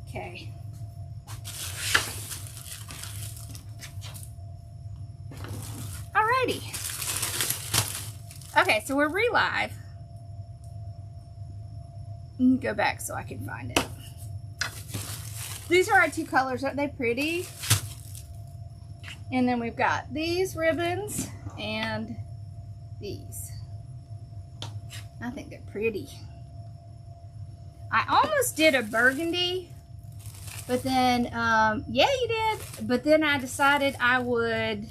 Okay. Alrighty. Okay, so we're re-live. Go back so I can find it. These are our two colors. Aren't they pretty? And then we've got these ribbons and these. I think they're pretty. I almost did a burgundy, but then, yeah, you did. But then I decided I would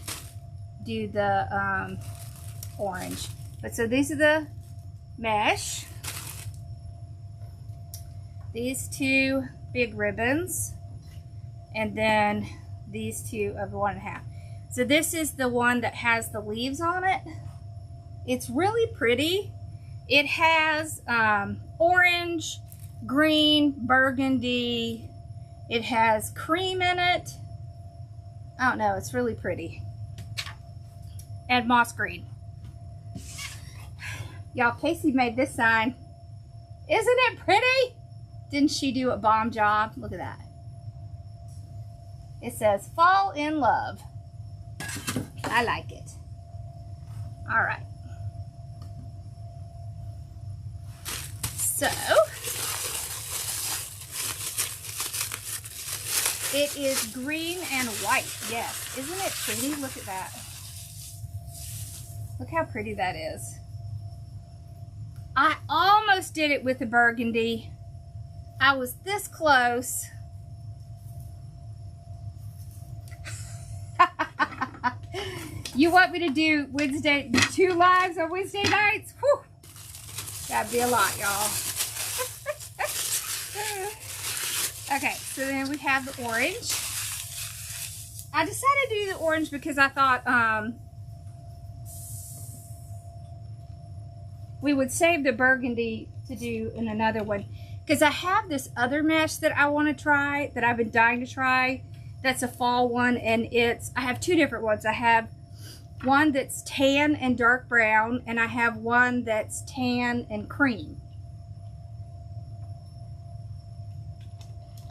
do the orange. But so these are the mesh. These two big ribbons. And then these two of 1.5. So this is the one that has the leaves on it. It's really pretty. It has orange, green, burgundy. It has cream in it. I don't know, it's really pretty. And moss green. Y'all, Casey made this sign. Isn't it pretty? Didn't she do a bomb job? Look at that. It says, fall in love. I like it. All right. So, it is green and white. Yes. Isn't it pretty? Look at that. Look how pretty that is. I almost did it with the burgundy. I was this close. You want me to do Wednesday, 2 lives on Wednesday nights? Whew. That'd be a lot, y'all. Okay, so then we have the orange. I decided to do the orange because I thought we would save the burgundy to do in another one. Because I have this other mesh that I want to try, that I've been dying to try. That's a fall one, and I have 2 different ones. I have one that's tan and dark brown, and I have one that's tan and cream.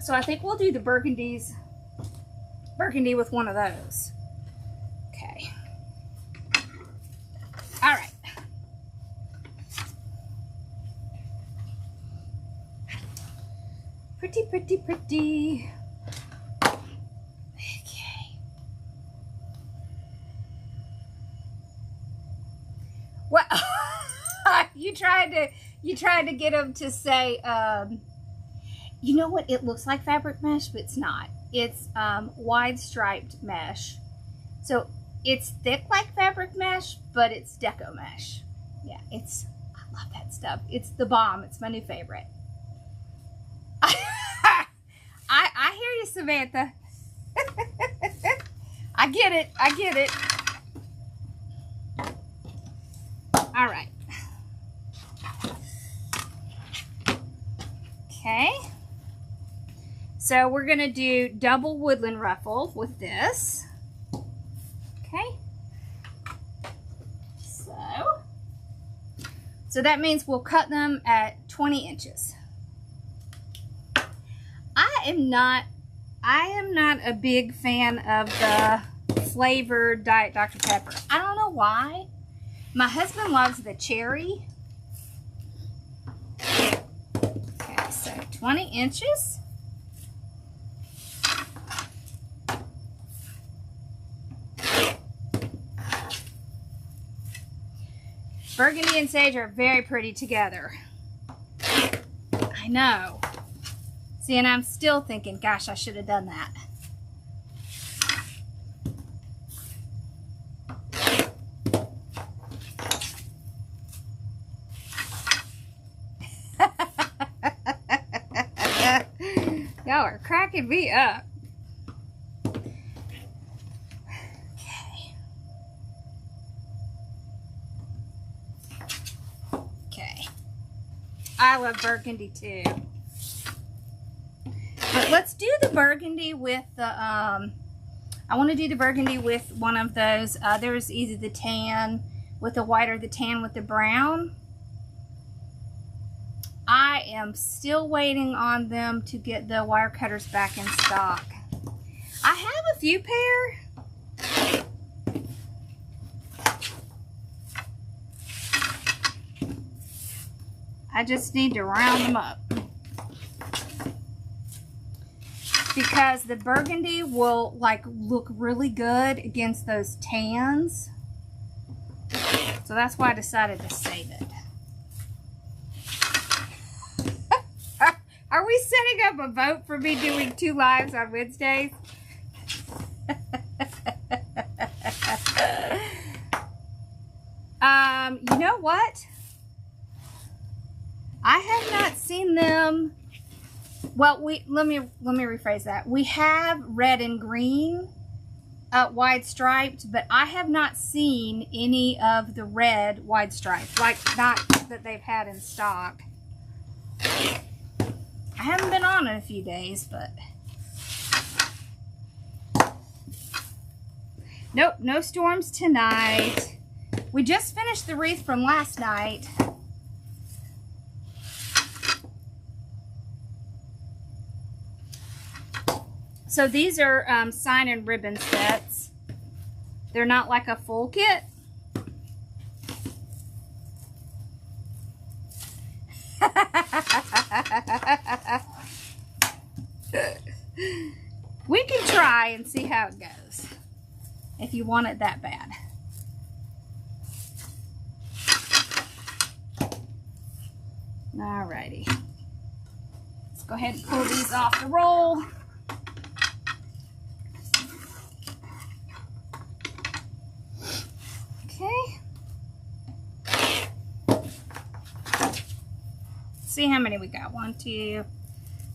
So I think we'll do the burgundy with one of those. Okay. All right. Pretty, pretty, pretty. Okay. What? You tried to get them to say, you know what? It looks like fabric mesh, but it's not. It's wide striped mesh. So it's thick like fabric mesh, but it's deco mesh. Yeah, I love that stuff. It's the bomb. It's my new favorite. I hear you, Samantha. I get it. I get it. All right. Okay. So we're going to do double woodland ruffle with this. Okay. So that means we'll cut them at 20 inches. I am not a big fan of the flavored Diet Dr. Pepper. I don't know why. My husband loves the cherry. Okay, so 20 inches. Burgundy and sage are very pretty together. I know. See, and I'm still thinking, gosh, I should have done that. Y'all are cracking me up. Okay. I love burgundy too. But let's do the burgundy with the, I want to do the burgundy with one of those. There's either the tan with the white or the tan with the brown. I am still waiting on them to get the wire cutters back in stock. I have a few pair. I just need to round them up. Because the burgundy will like look really good against those tans. So that's why I decided to save it. Are we setting up a vote for me doing 2 lives on Wednesdays? You know what? I have not seen them. Well, let me rephrase that. We have red and green wide striped, but I have not seen any of the red wide striped, like not that they've had in stock. I haven't been on in a few days, but nope, no storms tonight. We just finished the wreath from last night. So these are sign and ribbon sets. They're not like a full kit. We can try and see how it goes if you want it that bad. Alrighty. Let's go ahead and pull these off the roll. Okay. See how many we got. 1, 2,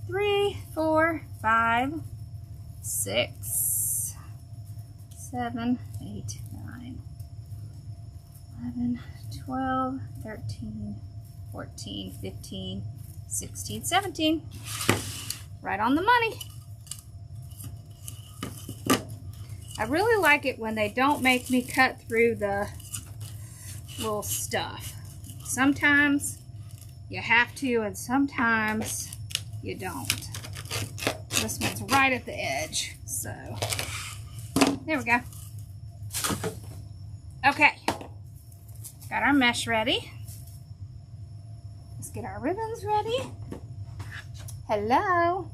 3, 4, 5, 6, 7, 8, 9, 11, 12, 13, 14, 15, 16, 17. Right on the money. I really like it when they don't make me cut through the little stuff. Sometimes you have to, and sometimes you don't. This one's right at the edge, so there we go. Okay, got our mesh ready. Let's get our ribbons ready. Hello.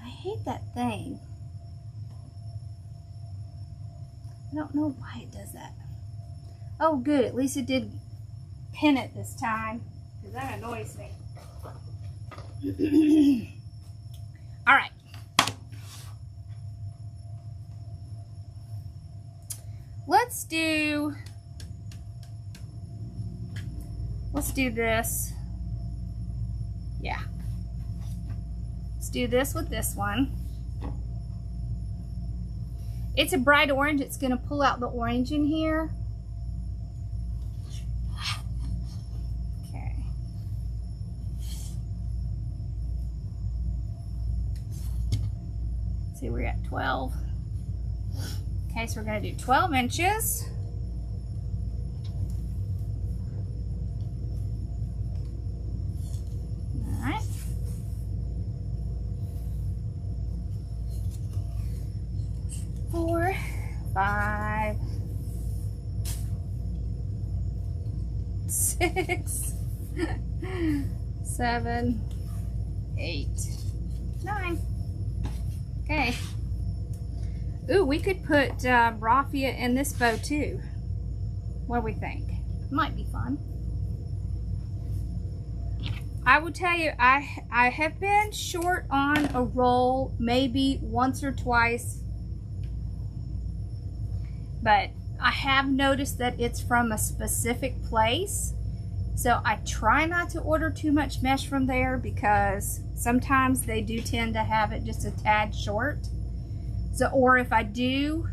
I hate that thing. I don't know why it does that. Oh, good. At least it did pin it this time, because that annoys me. All right. Let's do this. Yeah. Let's do this with this one. It's a bright orange. It's going to pull out the orange in here. Okay. See, we're at 12. Okay, so we're going to do 12 inches. All right. Four, 5, 6, 7, 8, 9. Okay. Ooh, we could put raffia in this bow too. What do we think? Might be fun. I will tell you, I have been short on a roll maybe once or twice, but I have noticed that it's from a specific place. So I try not to order too much mesh from there, because sometimes they do tend to have it just a tad short. So, or if I do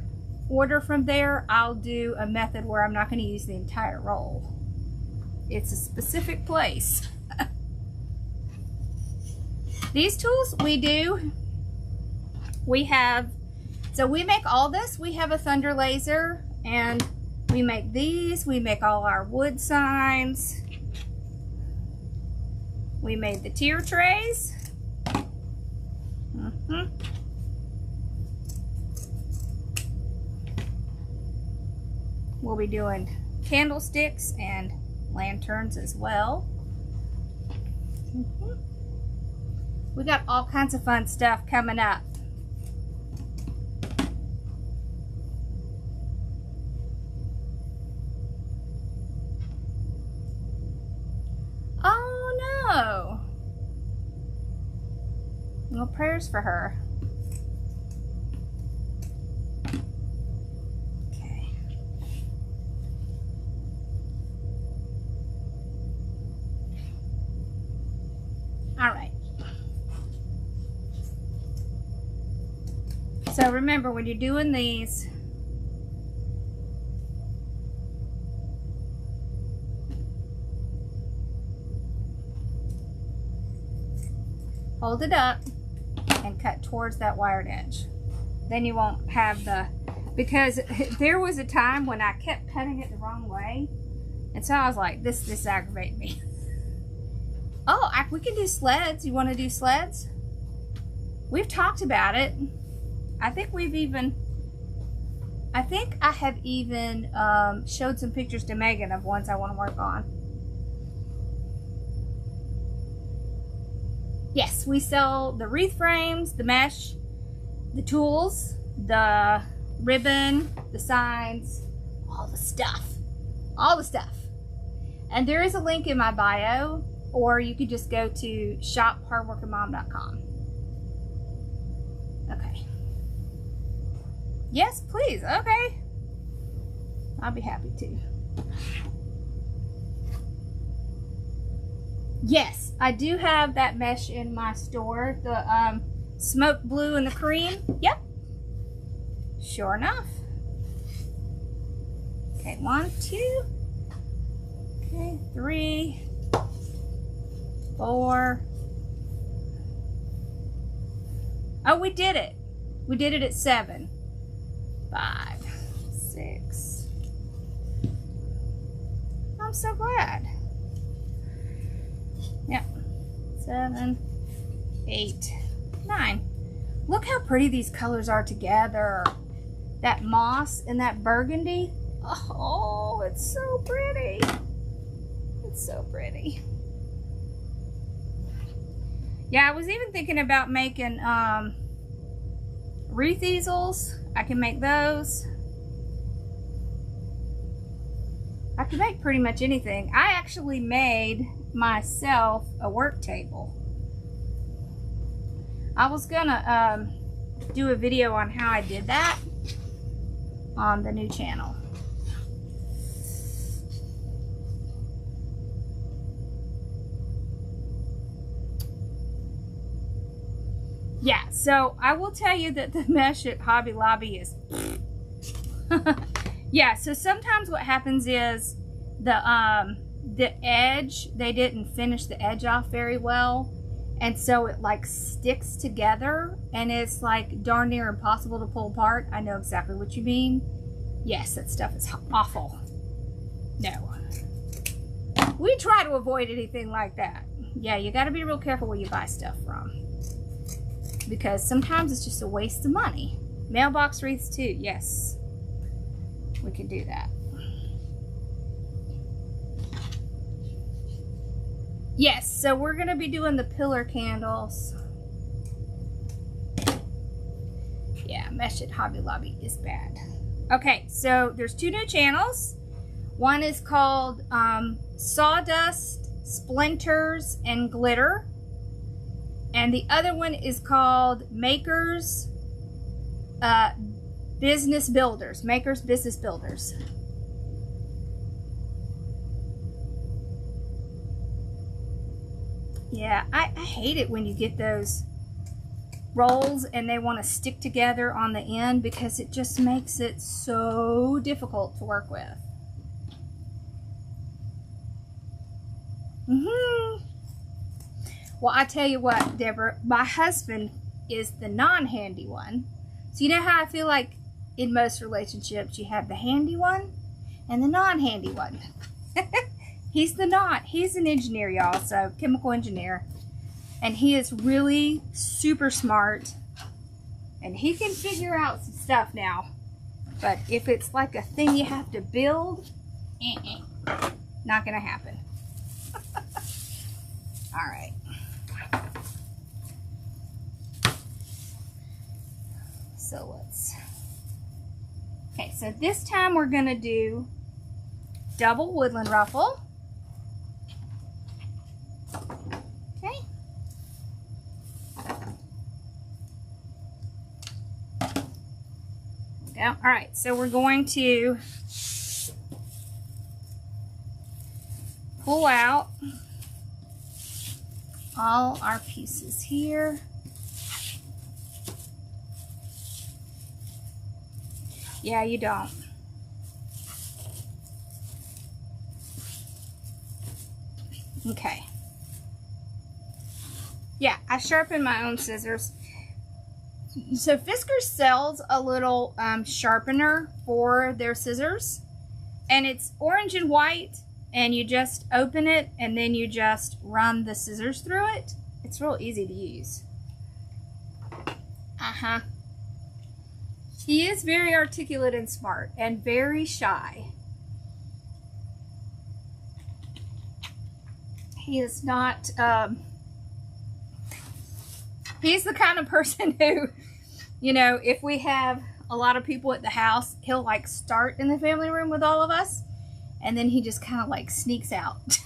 order from there, I'll do a method where I'm not going to use the entire roll. It's a specific place. These tools we have, so we make all this. We have a thunder laser, and we make these. We make all our wood signs. We made the tier trays. We'll be doing candlesticks and lanterns as well. We got all kinds of fun stuff coming up. Oh no! Well, prayers for her. Okay. All right. So remember, when you're doing these, hold it up and cut towards that wired edge. Then you won't have the, because there was a time when I kept cutting it the wrong way, and so I was like, this aggravated me. Oh, we can do sleds. You want to do sleds? We've talked about it. I think I have even showed some pictures to Megan of ones I want to work on. Yes, we sell the wreath frames, the mesh, the tools, the ribbon, the signs, all the stuff. All the stuff. And there is a link in my bio, or you could just go to shophardworkingmom.com. Okay. Yes, please. Okay. I'll be happy to. Yes, I do have that mesh in my store. The smoke blue and the cream. Yep. Sure enough. Okay, 1, 2. Okay, 3, 4. Oh, we did it. We did it at 7. 5, 6. I'm so glad. Yep. 7, 8, 9. Look how pretty these colors are together. That moss and that burgundy. Oh, it's so pretty. It's so pretty. Yeah, I was even thinking about making wreath easels. I can make those. I can make pretty much anything. I actually made myself a work table. I was gonna do a video on how I did that on the new channel. Yeah, so I will tell you that the mesh at Hobby Lobby is yeah, so sometimes what happens is the edge, they didn't finish the edge off very well, and so it like sticks together and it's like darn near impossible to pull apart. I know exactly what you mean. Yes, that stuff is awful. No, we try to avoid anything like that. Yeah, you got to be real careful where you buy stuff from, because sometimes it's just a waste of money. Mailbox wreaths too. Yes, we can do that. Yes, so we're going to be doing the pillar candles. Yeah, mesh at Hobby Lobby is bad. Okay, so there's 2 new channels. One is called Sawdust, Splinters, and Glitter. And the other one is called Makers Business Builders. Makers Business Builders. Yeah, I hate it when you get those rolls and they want to stick together on the end, because it just makes it so difficult to work with. Well, I tell you what, Deborah, my husband is the non-handy one. So you know how I feel like in most relationships you have the handy one and the non-handy one. He's an engineer, y'all, so chemical engineer. And he is really super smart. And he can figure out some stuff now. But if it's like a thing you have to build, not gonna happen. All right. So okay, so this time we're gonna do double woodland ruffle. Okay. Go. All right, so we're going to pull out all our pieces here. Yeah, you don't. Okay. Yeah, I sharpen my own scissors. So Fiskars sells a little sharpener for their scissors. And it's orange and white. And you just open it and then you just run the scissors through it. It's real easy to use. He is very articulate and smart and very shy. He is not, he's the kind of person who, you know, if we have a lot of people at the house, he'll like start in the family room with all of us. And then he just kind of like sneaks out.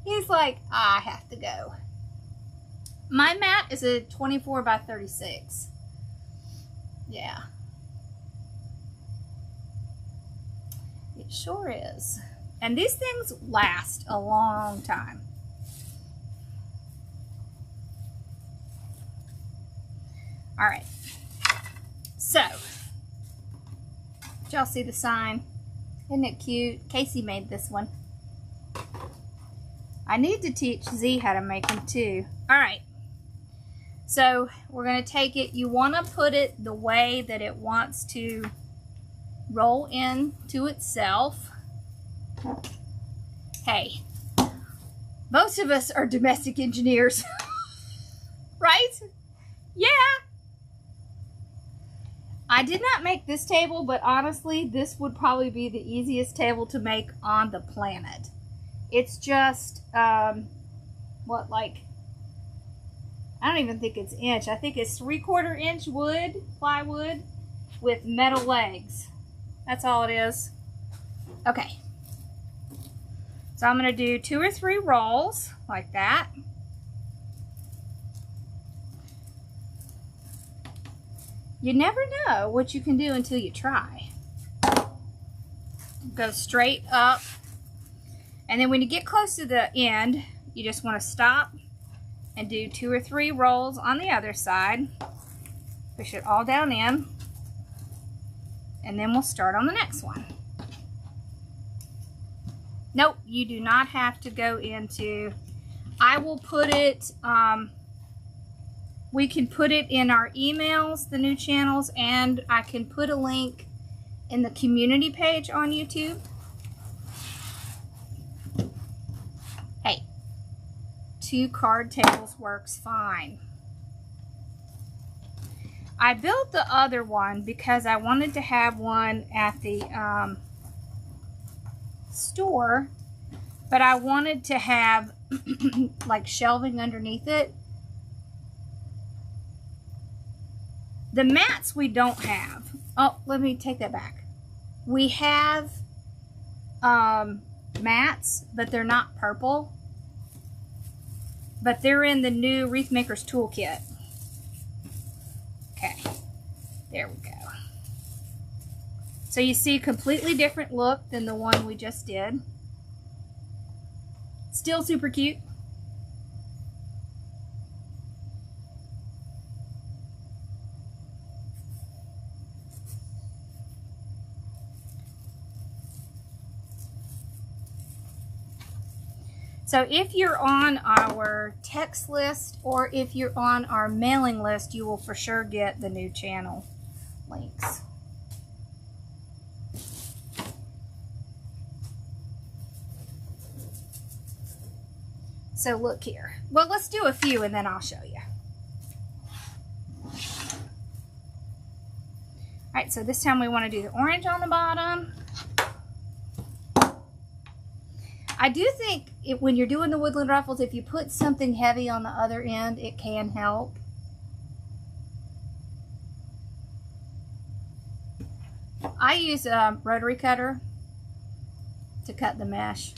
He's like, I have to go. My mat is a 24 by 36. Yeah. It sure is. And these things last a long time. All right. So, did y'all see the sign? Isn't it cute? Casey made this one. I need to teach Z how to make them too. All right. So we're going to take it. You want to put it the way that it wants to roll in to itself. Hey, most of us are domestic engineers, right? Yeah. I did not make this table, but honestly, this would probably be the easiest table to make on the planet. It's just, what, like, I don't even think it's inch. I think it's 3/4 inch wood, plywood, with metal legs. That's all it is. Okay. So I'm going to do 2 or 3 rolls like that. You never know what you can do until you try. Go straight up. And then when you get close to the end, you just want to stop and do 2 or 3 rolls on the other side. Push it all down in. And then we'll start on the next one. Nope, you do not have to go into, I will put it, we can put it in our emails, the new channels, and I can put a link in the community page on YouTube. Hey, 2 card tables works fine. I built the other one because I wanted to have one at the store, but I wanted to have like shelving underneath it. The mats we don't have. Oh, let me take that back. We have mats, but they're not purple. But they're in the new Wreath Maker's Toolkit. Okay, there we go. So you see a completely different look than the one we just did. Still super cute. So if you're on our text list or if you're on our mailing list, you will for sure get the new channel links. So look here. Well, let's do a few and then I'll show you. Alright, so this time we want to do the orange on the bottom. I do think when you're doing the woodland ruffles, if you put something heavy on the other end, it can help. I use a rotary cutter to cut the mesh.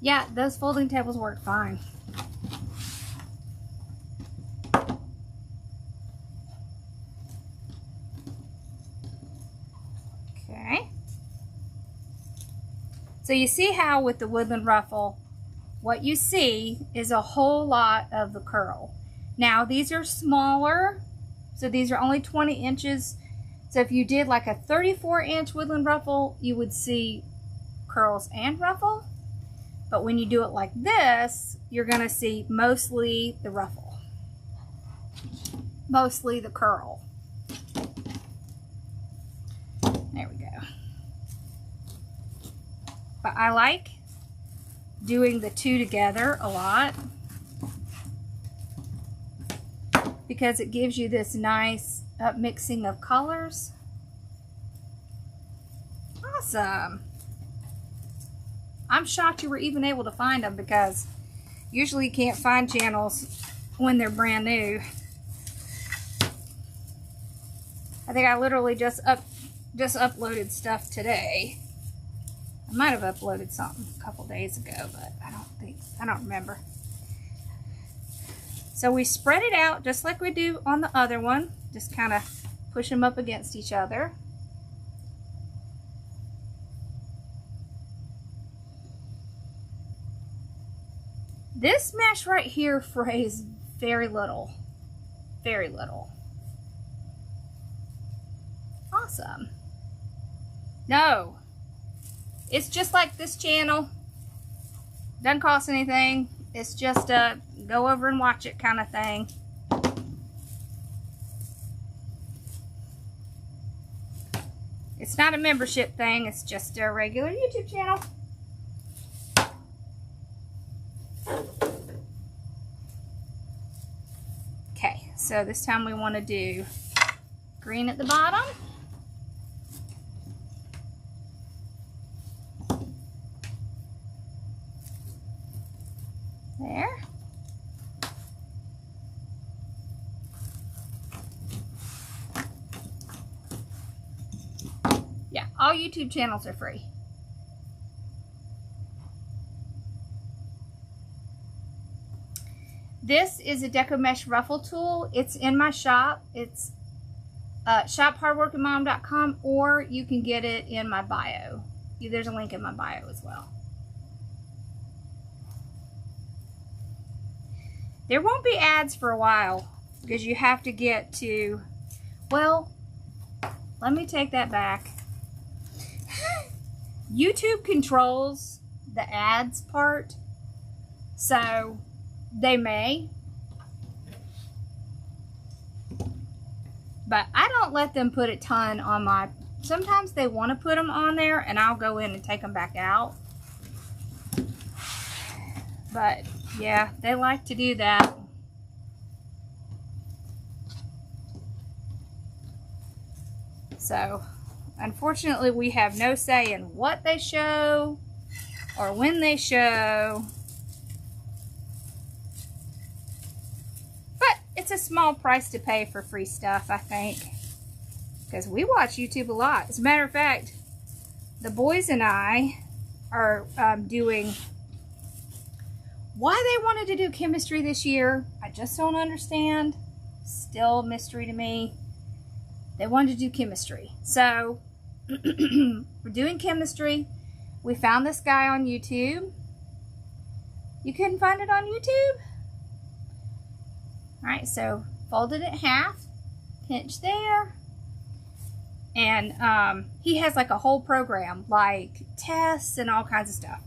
Yeah, those folding tables work fine. Okay. So you see how with the woodland ruffle, what you see is a whole lot of the curl. Now these are smaller, so these are only 20 inches. So if you did like a 34-inch woodland ruffle, you would see curls and ruffle. But when you do it like this, you're going to see mostly the ruffle. Mostly the curl. There we go. But I like doing the two together a lot, because it gives you this nice mixing of colors. Awesome. I'm shocked you were even able to find them, because usually you can't find channels when they're brand new. I think I literally just uploaded stuff today. I might have uploaded something a couple days ago, but I don't remember. So we spread it out just like we do on the other one. Just kind of push them up against each other. This mesh right here frays very little. Very little. Awesome. No. It's just like this channel. Doesn't cost anything. It's just a go over and watch it kind of thing. It's not a membership thing. It's just a regular YouTube channel. Okay, so this time we want to do green at the bottom. There. Yeah, all YouTube channels are free. This is a Deco Mesh Ruffle tool. It's in my shop. It's shop.hardworkingmom.com, or you can get it in my bio. There's a link in my bio as well. There won't be ads for a while, because you have to get to, well, let me take that back. YouTube controls the ads part, so they may. But I don't let them put a ton on my, sometimes they want to put them on there and I'll go in and take them back out. But yeah, they like to do that. So, unfortunately, we have no say in what they show or when they show. But it's a small price to pay for free stuff, I think. Because we watch YouTube a lot. As a matter of fact, the boys and I are doing... Why they wanted to do chemistry this year, I just don't understand. Still a mystery to me. They wanted to do chemistry. So, we're doing chemistry. We found this guy on YouTube. You couldn't find it on YouTube? Alright, so fold it in half. Pinch there. And he has like a whole program, like tests and all kinds of stuff.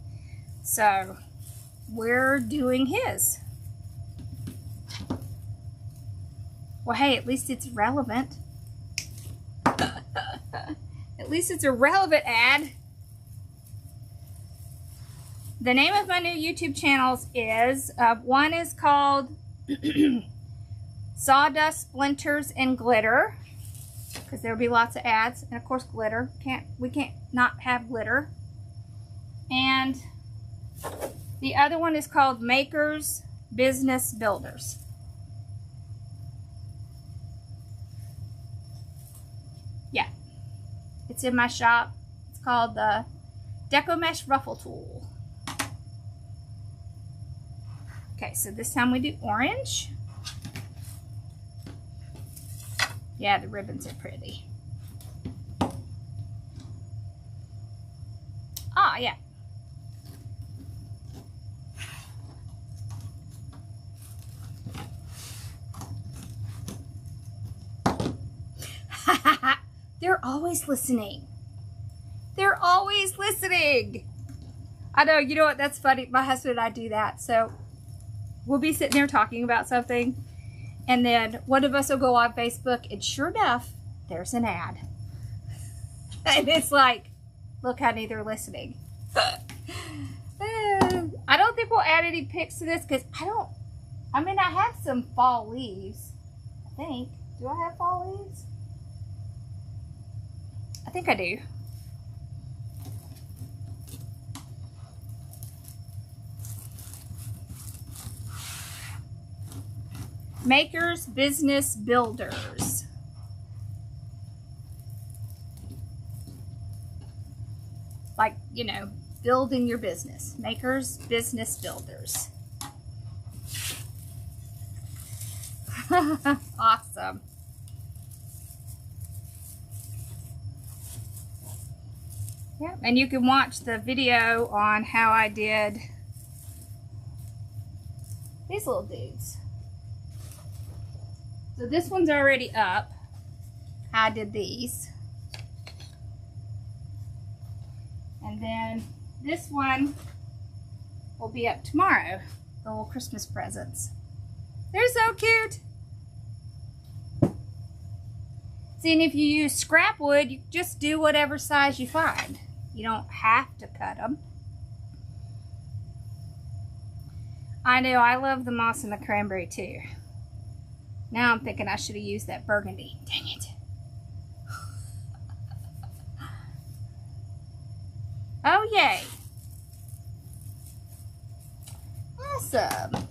So, we're doing his. Well, hey, at least it's relevant. At At least it's a relevant ad. The name of my new YouTube channels is, one is called Sawdust, Splinters, and Glitter, because there will be lots of ads, and of course glitter. We can't not have glitter. And the other one is called Makers, Business Builders. Yeah, it's in my shop. It's called the Deco Mesh Ruffle Tool. Okay, so this time we do orange. Yeah, the ribbons are pretty. Ah, yeah. They're always listening. They're always listening. I know, you know what, that's funny. My husband and I do that. So we'll be sitting there talking about something, and then one of us will go on Facebook, and sure enough, there's an ad. And it's like, look, honey, they're listening. I don't think we'll add any pics to this because I mean, I have some fall leaves, I think. Do I have fall leaves? I think I do. Makers, Business Builders. Like, you know, building your business. Makers, Business Builders. Awesome. Yeah, and you can watch the video on how I did these little dudes. So this one's already up. I did these. And then this one will be up tomorrow. The little Christmas presents. They're so cute. See, and if you use scrap wood, you just do whatever size you find. You don't have to cut them. I know, I love the moss and the cranberry too. Now I'm thinking I should have used that burgundy. Dang it. Oh, yay. Awesome.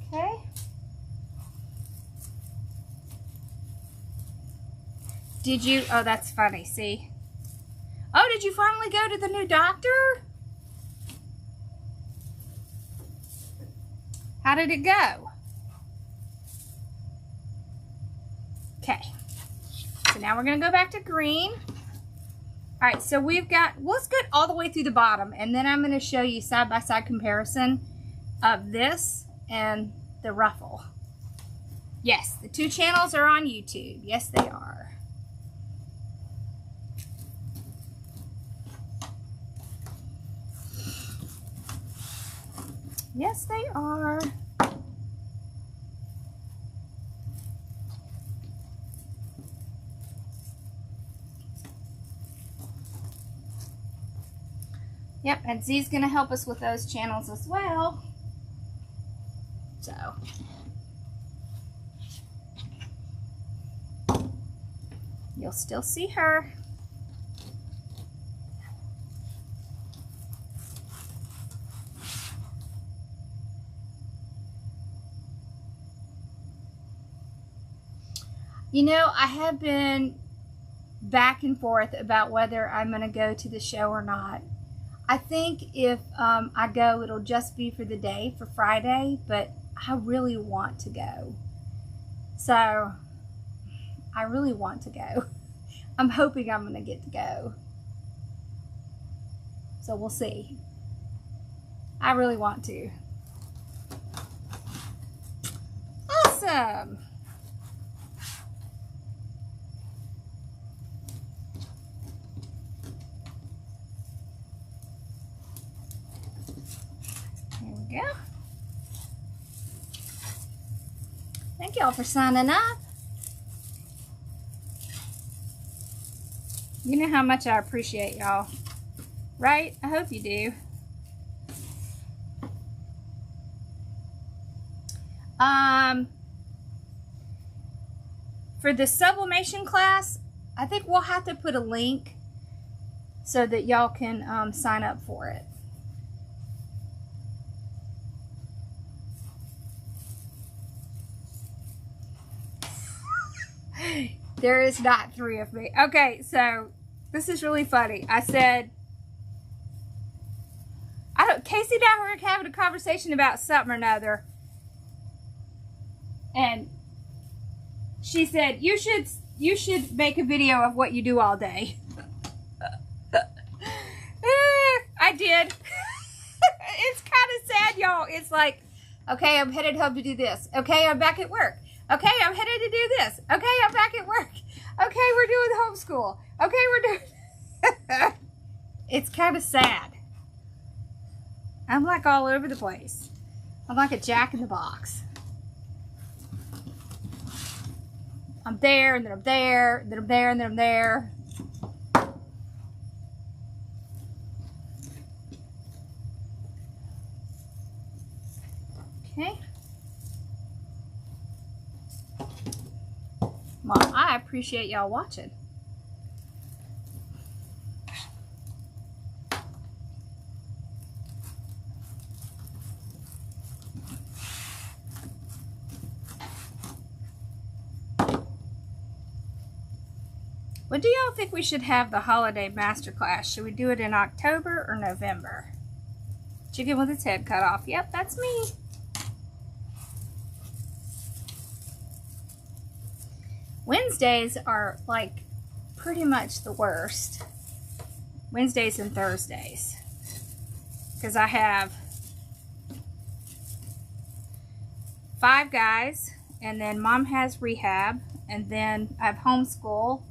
Okay. Did you, oh, that's funny, see? Oh, did you finally go to the new doctor? How did it go? Okay. So now we're going to go back to green. All right, so we've got, let's get all the way through the bottom, and then I'm going to show you side-by-side comparison of this and the ruffle. Yes, the two channels are on YouTube. Yes, they are. Yes, they are. Yep, and Z's going to help us with those channels as well. So, you'll still see her. You know, I have been back and forth about whether I'm going to go to the show or not. I think if I go, it'll just be for the day, for Friday, but I really want to go. So, I really want to go. I'm hoping I'm going to get to go. So, we'll see. I really want to. Awesome! Here we go. Thank y'all for signing up. You know how much I appreciate y'all, right? I hope you do. For the sublimation class, I think we'll have to put a link so that y'all can sign up for it. There is not 3 of me. Okay, so this is really funny. I said, Casey and I were having a conversation about something or another. And she said, you should make a video of what you do all day. I did. It's kind of sad, y'all. It's like, okay, I'm headed home to do this. Okay, I'm back at work. Okay, I'm headed to do this. Okay, I'm back at work. Okay, we're doing homeschool. Okay, we're doing... It's kind of sad. I'm like all over the place. I'm like a jack in the box. I'm there, and then I'm there, and then I'm there, and then I'm there. Okay. Well, I appreciate y'all watching. When do y'all think we should have the holiday masterclass? Should we do it in October or November? Chicken with its head cut off. Yep, that's me. Wednesdays are like pretty much the worst. Wednesdays and Thursdays. Because I have 5 guys, and then mom has rehab, and then I have homeschool,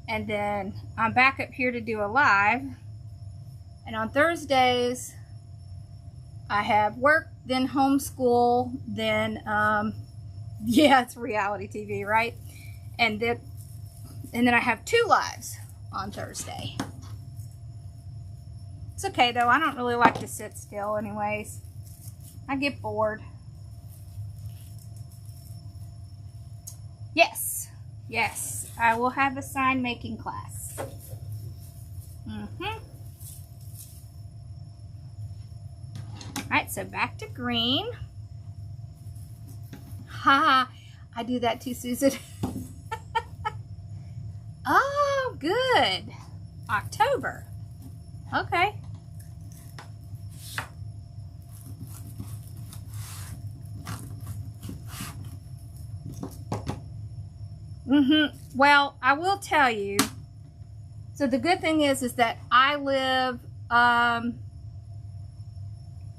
and then I'm back up here to do a live. And on Thursdays, I have work, then homeschool, then, yeah, it's reality TV, right? And then I have 2 lives on Thursday. It's okay, though. I don't really like to sit still anyways. I get bored. Yes. Yes. I will have a sign making class. Alright, so back to green. Haha, I do that too, Susan. Oh, good. October. Okay. Well, I will tell you. So the good thing is that I live,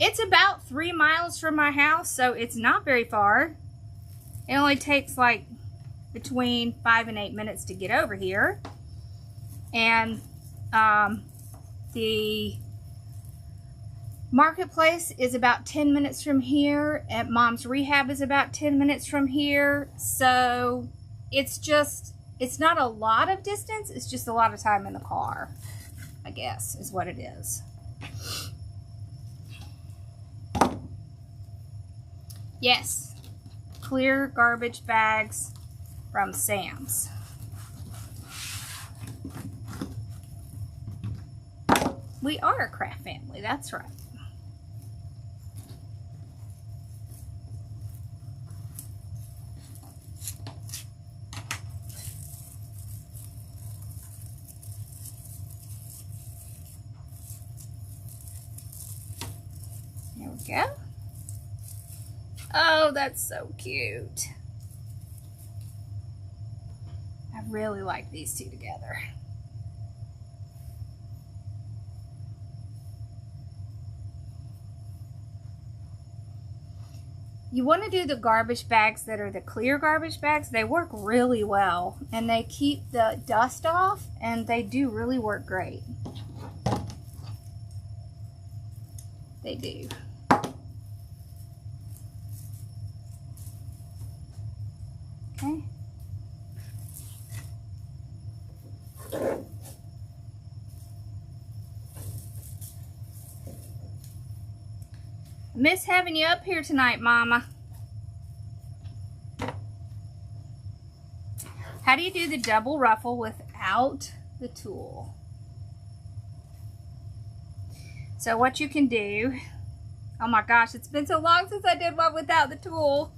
it's about 3 miles from my house, so it's not very far. It only takes like between 5 and 8 minutes to get over here. And the marketplace is about 10 minutes from here, and mom's rehab is about 10 minutes from here. So it's just, it's not a lot of distance, it's just a lot of time in the car, I guess, is what it is. Yes, clear garbage bags from Sam's. We are a craft family, that's right. There we go. Oh, that's so cute. I really like these two together. You want to do the garbage bags that are the clear garbage bags. They work really well, and they keep the dust off, and they do really work great. They do. Okay. Miss having you up here tonight, Mama. How do you do the double ruffle without the tool? So what you can do, oh my gosh, it's been so long since I did one without the tool.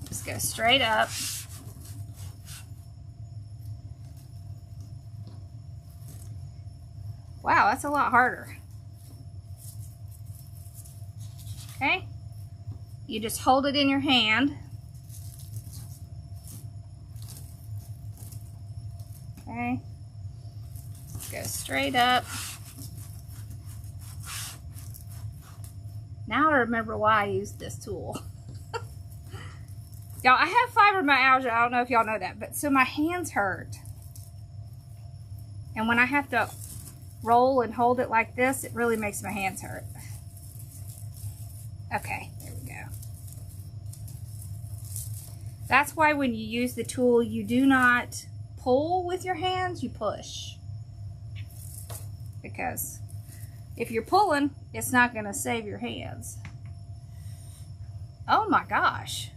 Just go straight up. Wow, that's a lot harder. Okay, you just hold it in your hand. Okay, let's go straight up. Now I remember why I used this tool. Y'all, I have fibromyalgia. I don't know if y'all know that, but so my hands hurt. And when I have to roll and hold it like this, it really makes my hands hurt. Okay, there we go. That's why when you use the tool, you do not pull with your hands, you push. Because if you're pulling, it's not going to save your hands. Oh my gosh.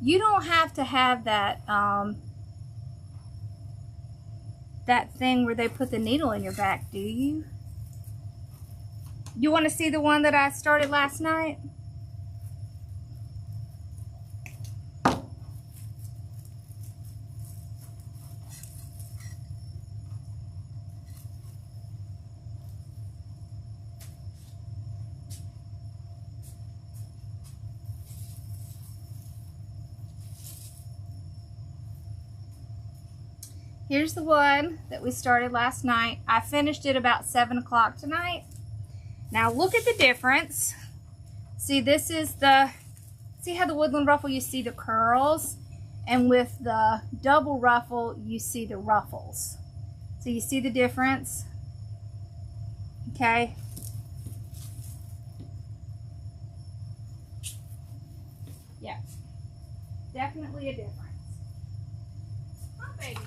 You don't have to have that that thing where they put the needle in your back, do you? You want to see the one that I started last night? Here's the one that we started last night. I finished it about 7 o'clock tonight. Now look at the difference. See, this is the, see how the woodland ruffle, you see the curls? And with the double ruffle, you see the ruffles. So you see the difference? Okay. Yeah, definitely a difference. Hi, baby girl.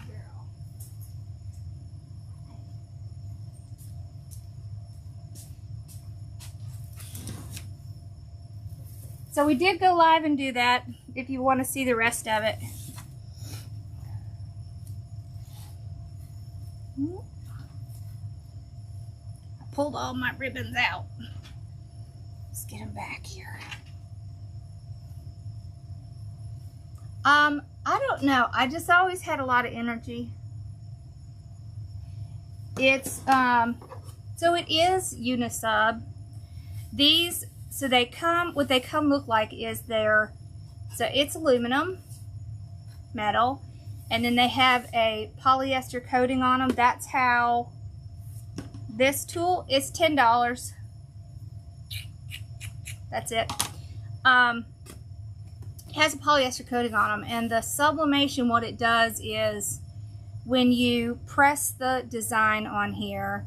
So we did go live and do that, if you want to see the rest of it. I pulled all my ribbons out. Let's get them back here. I don't know. I just always had a lot of energy. It's, so it is unisub. These, so they come, what they come look like is they're, so it's aluminum, metal, and then they have a polyester coating on them. That's how this tool is $10. That's it. It has a polyester coating on them, and the sublimation, what it does is when you press the design on here,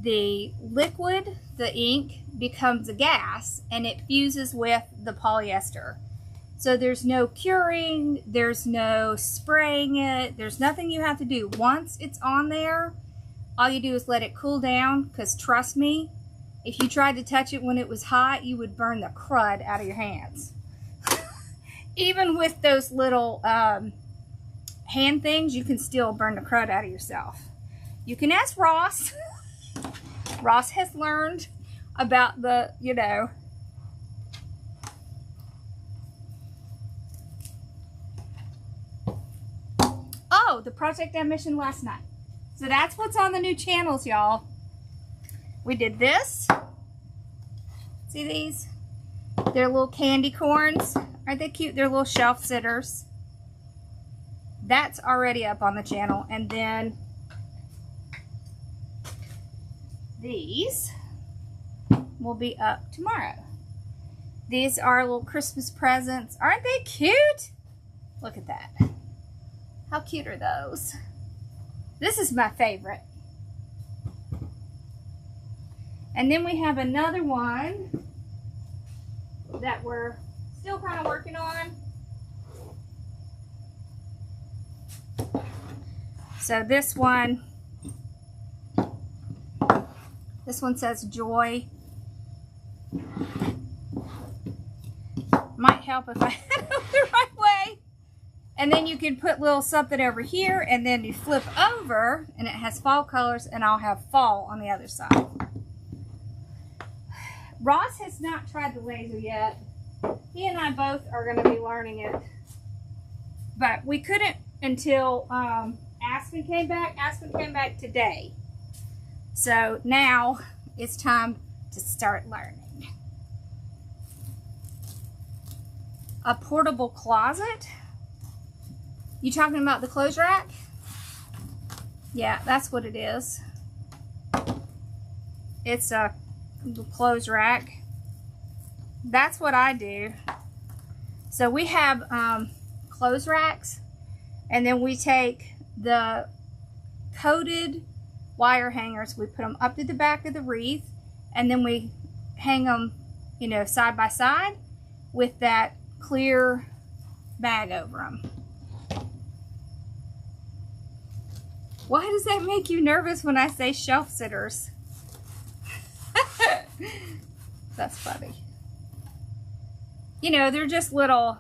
the liquid, the ink, becomes a gas and it fuses with the polyester. So there's no curing, there's no spraying it, there's nothing you have to do. Once it's on there, all you do is let it cool down, because trust me, if you tried to touch it when it was hot, you would burn the crud out of your hands. Even with those little hand things, you can still burn the crud out of yourself. You can ask Ross. Ross has learned about the, you know. Oh, the project I mentioned last night. So that's what's on the new channels, y'all. We did this. See these? They're little candy corns. Aren't they cute? They're little shelf sitters. That's already up on the channel. And then these will be up tomorrow. These are little Christmas presents. Aren't they cute? Look at that. How cute are those? This is my favorite. And then we have another one that we're still kind of working on. So this one This one says joy. Might help if I had it the right way. And then you can put little something over here, and then you flip over and it has fall colors, and I'll have fall on the other side. Ross has not tried the laser yet. He and I both are going to be learning it. But we couldn't until Aspen came back. Aspen came back today. So now it's time to start learning. A portable closet. You talking about the clothes rack? Yeah, that's what it is. It's a clothes rack. That's what I do. So we have clothes racks, and then we take the coated wire hangers, we put them up to the back of the wreath, and then we hang them, you know, side by side with that clear bag over them. Why does that make you nervous when I say shelf sitters? That's funny. You know, they're just little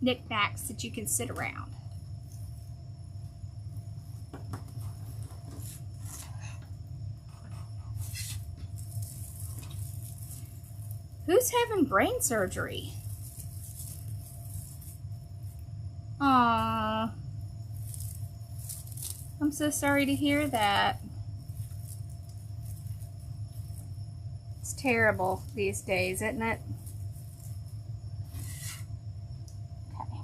knickknacks that you can sit around. Who's having brain surgery? Aww. I'm so sorry to hear that. It's terrible these days, isn't it? Okay.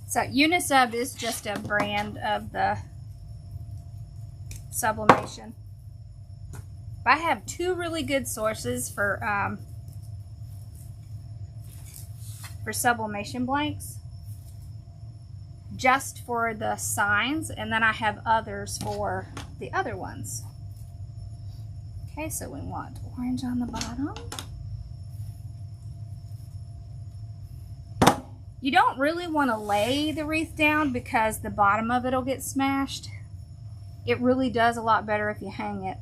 So Unisub is just a brand of the sublimation. But I have two really good sources for sublimation blanks, just for the signs, and then I have others for the other ones. Okay, so we want orange on the bottom. You don't really want to lay the wreath down because the bottom of it will get smashed. It really does a lot better if you hang it.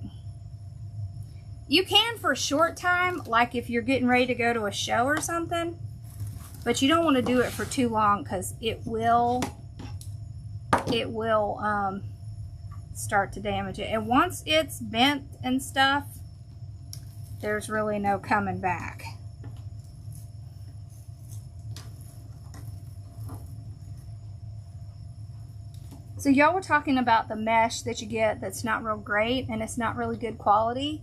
You can for a short time, like if you're getting ready to go to a show or something, but you don't want to do it for too long because it will start to damage it. And once it's bent and stuff, there's really no coming back. So y'all were talking about the mesh that you get that's not real great and it's not really good quality.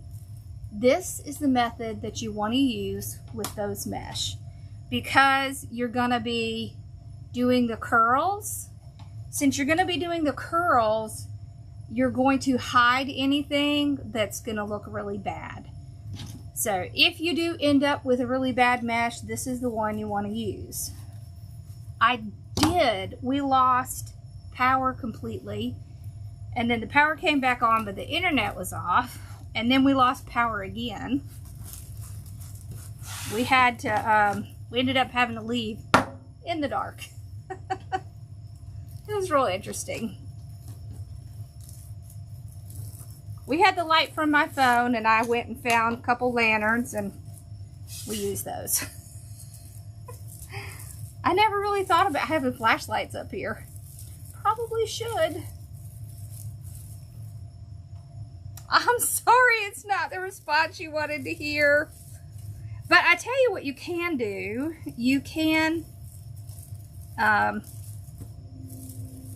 This is the method that you want to use with those mesh, because you're going to be doing the curls. Since you're going to be doing the curls, you're going to hide anything that's going to look really bad. So if you do end up with a really bad mesh, this is the one you want to use. We lost power completely, and then the power came back on, but the internet was off, and then we lost power again. We had to we ended up having to leave in the dark. It was real interesting. We had the light from my phone, and I went and found a couple lanterns, and we used those. I never really thought about having flashlights up here. Probably should. I'm sorry it's not the response you wanted to hear. But I tell you what you can do. You can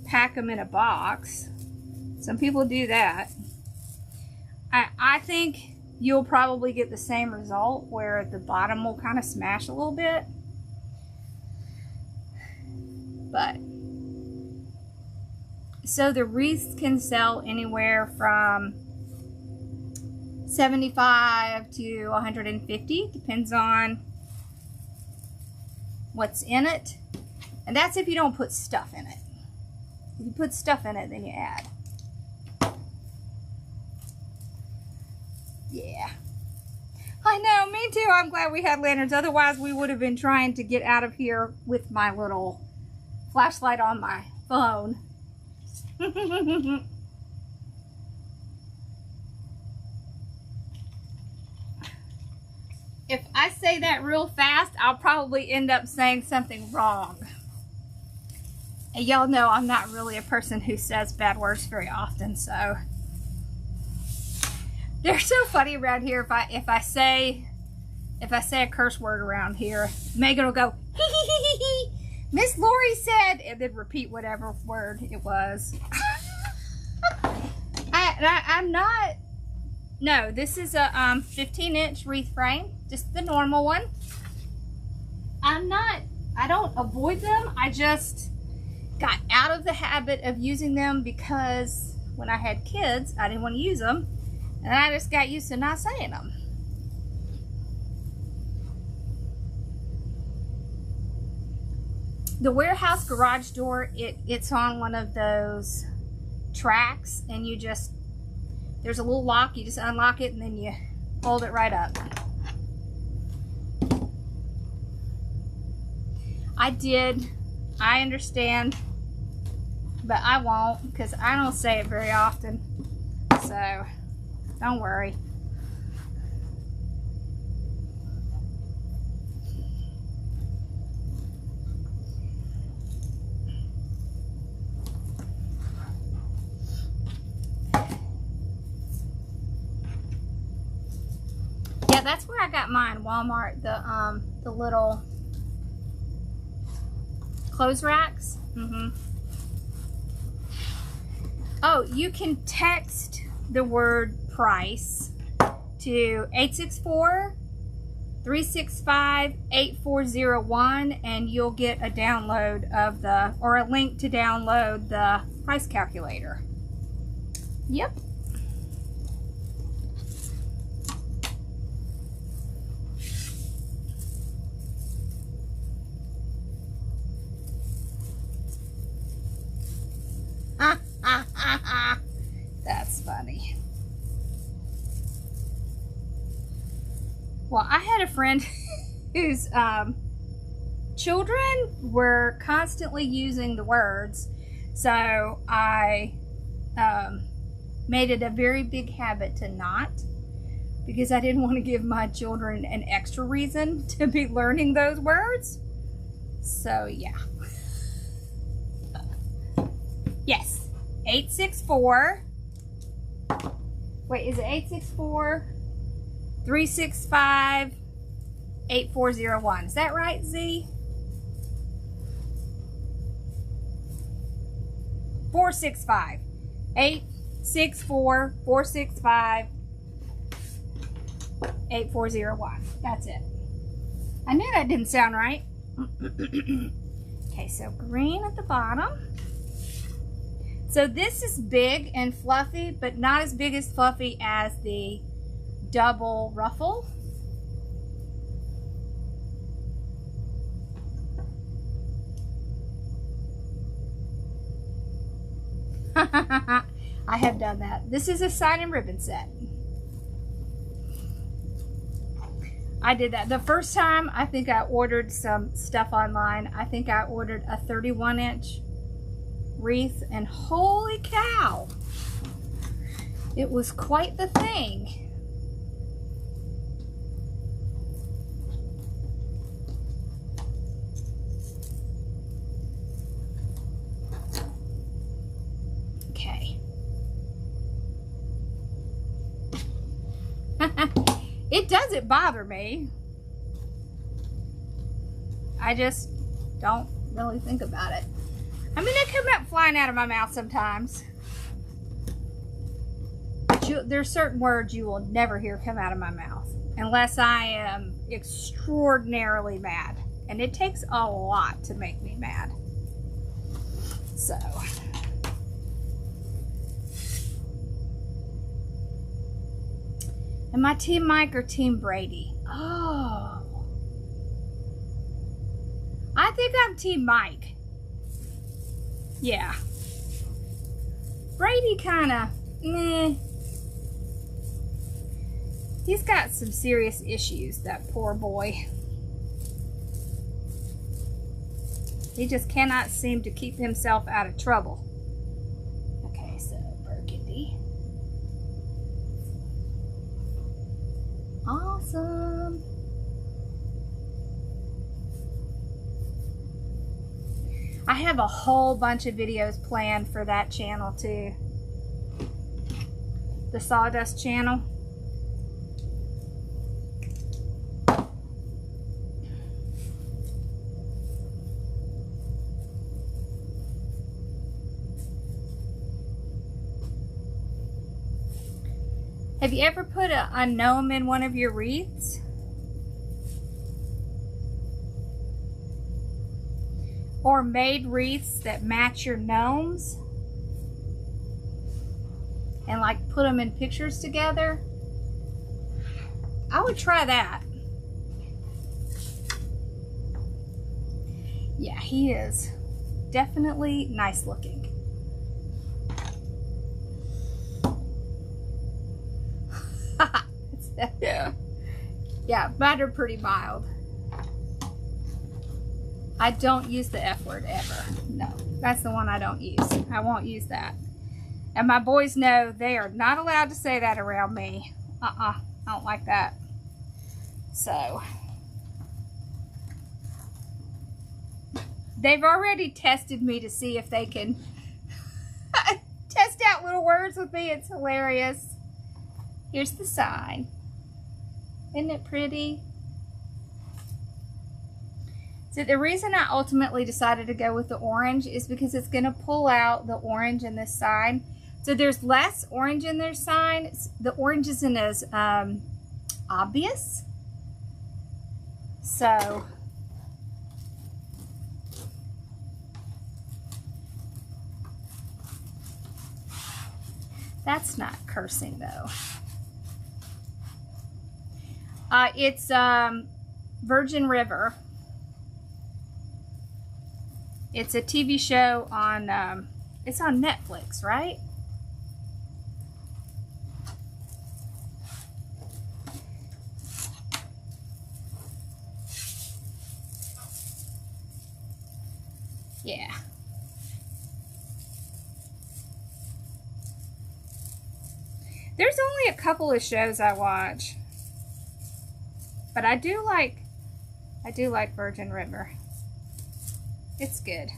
pack them in a box. Some people do that. I think you'll probably get the same result where the bottom will kind of smash a little bit. But so the wreaths can sell anywhere from $75 to $150, depends on what's in it. And that's if you don't put stuff in it. If you put stuff in it, then you add. Yeah. I know, me too. I'm glad we had lanterns. Otherwise, we would have been trying to get out of here with my little flashlight on my phone. If I say that real fast, I'll probably end up saying something wrong. And y'all know I'm not really a person who says bad words very often, so they're so funny around here. If I say a curse word around here, Megan will go hee hee hee hee hee. Miss Lori said, and then repeat whatever word it was. I'm not. No, this is a 15-inch wreath frame, just the normal one. I don't avoid them. I just got out of the habit of using them because when I had kids, I didn't want to use them. And I just got used to not saying them. The warehouse garage door, it's on one of those tracks, and you just, there's a little lock, you just unlock it and then you hold it right up. I understand, but I won't because I don't say it very often, so don't worry. Yeah, that's where I got mine, Walmart, the little clothes racks. Oh, you can text the word price to 864-365-8401 and you'll get a download of or a link to download the price calculator. Yep. That's funny. Well, I had a friend whose children were constantly using the words, so I made it a very big habit to not, because I didn't want to give my children an extra reason to be learning those words. So yeah. Yes, 864. Wait, is it 864-365-8401? Is that right, Z? 465. 864-465-8401. That's it. I knew that didn't sound right. Okay, so green at the bottom. So this is big and fluffy, but not as big as fluffy as the double ruffle. I have done that. This is a sign and ribbon set. I did that. The first time, I think I ordered some stuff online. I think I ordered a 31-inch wreath, and holy cow, it was quite the thing. Okay. It doesn't bother me. I just don't really think about it. I mean, they come out flying out of my mouth sometimes. But there's certain words you will never hear come out of my mouth unless I am extraordinarily mad. And it takes a lot to make me mad. So. Am I Team Mike or Team Brady? Oh. I think I'm Team Mike. Yeah. Brady kind of, meh. He's got some serious issues, that poor boy. He just cannot seem to keep himself out of trouble. Okay, so Burgundy. Awesome. I have a whole bunch of videos planned for that channel too. The Sawdust channel. Have you ever put a gnome in one of your wreaths? Or made wreaths that match your gnomes? And like put them in pictures together? I would try that. Yeah, he is definitely nice looking. Yeah, mine are pretty mild. I don't use the F word ever. No, that's the one I don't use. I won't use that. And my boys know they are not allowed to say that around me. I don't like that. So, they've already tested me to see if they can test out little words with me. It's hilarious. Here's the sign. Isn't it pretty? So the reason I ultimately decided to go with the orange is because it's going to pull out the orange in this sign. So there's less orange in their sign. The orange isn't as obvious. So that's not cursing though. It's Virgin River. It's a TV show on, it's on Netflix, right? Yeah. There's only a couple of shows I watch. But I do like Virgin River. It's good.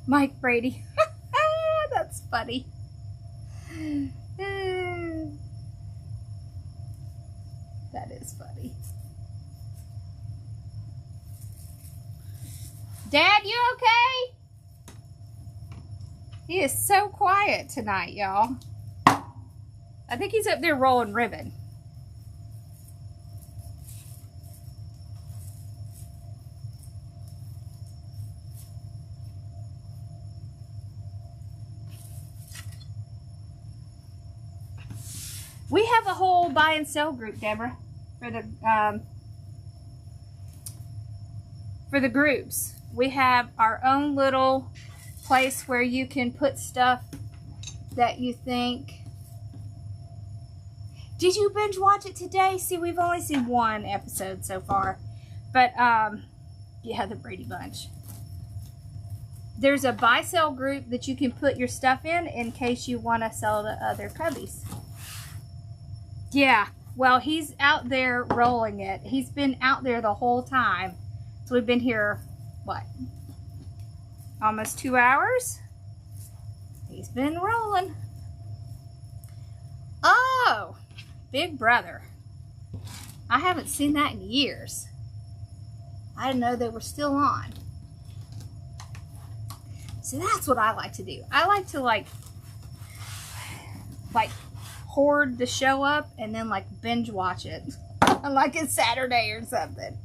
Mike Brady. That's funny. That is funny. Dad, you okay? He is so quiet tonight, y'all. I think he's up there rolling ribbon. We have a whole buy and sell group, Deborah, for the groups. We have our own little place where you can put stuff that you think. Did you binge watch it today? See, we've only seen one episode so far. But, yeah, the Brady Bunch. There's a buy-sell group that you can put your stuff in case you want to sell to other cubbies. Yeah, well, he's out there rolling it. He's been out there the whole time. So we've been here, what? Almost 2 hours? He's been rolling. Oh! Big Brother. I haven't seen that in years. I didn't know they were still on. So that's what I like to do. I like to like hoard the show up and then like binge watch it. Like it's Saturday or something.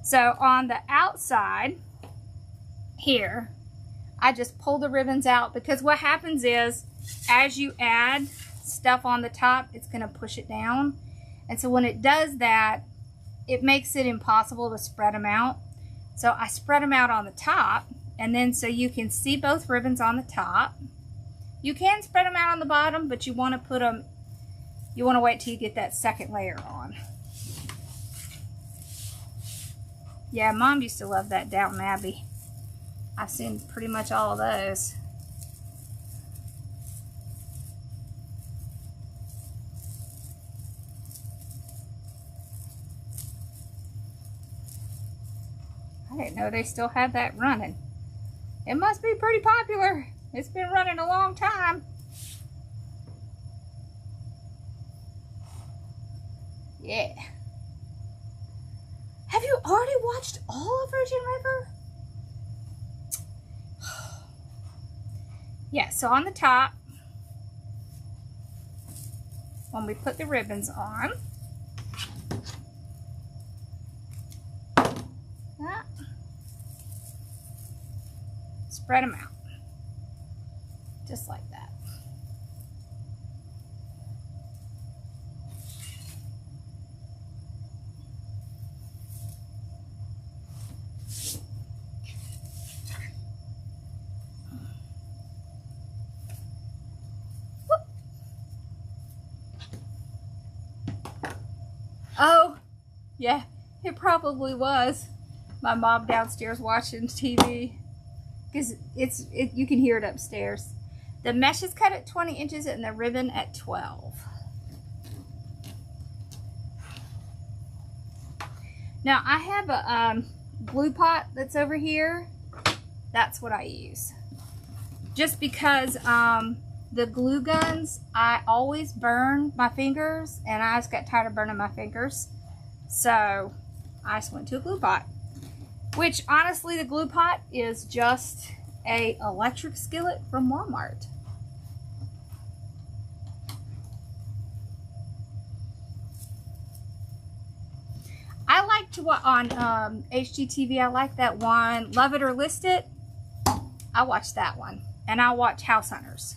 So on the outside here, I just pull the ribbons out because what happens is as you add stuff on the top, it's going to push it down. And so when it does that, it makes it impossible to spread them out. So I spread them out on the top, and then so you can see both ribbons on the top. You can spread them out on the bottom, but you want to put them, you want to wait till you get that second layer on. Yeah, Mom used to love that Downton Abbey. I've seen pretty much all of those. I didn't know they still had that running. It must be pretty popular. It's been running a long time. Yeah. Have you already watched all of Virgin River? Yeah, so on the top, when we put the ribbons on, spread them out, just like that. Oh, yeah, it probably was my mom downstairs watching TV, because you can hear it upstairs. The mesh is cut at 20 inches and the ribbon at 12. Now I have a glue pot that's over here. That's what I use. Just because the glue guns, I always burn my fingers, and I just got tired of burning my fingers. So I just went to a glue pot. Which, honestly, the glue pot is just a electric skillet from Walmart. I like to watch on HGTV. I like that one, Love It or List It. I watch that one. And I watch House Hunters.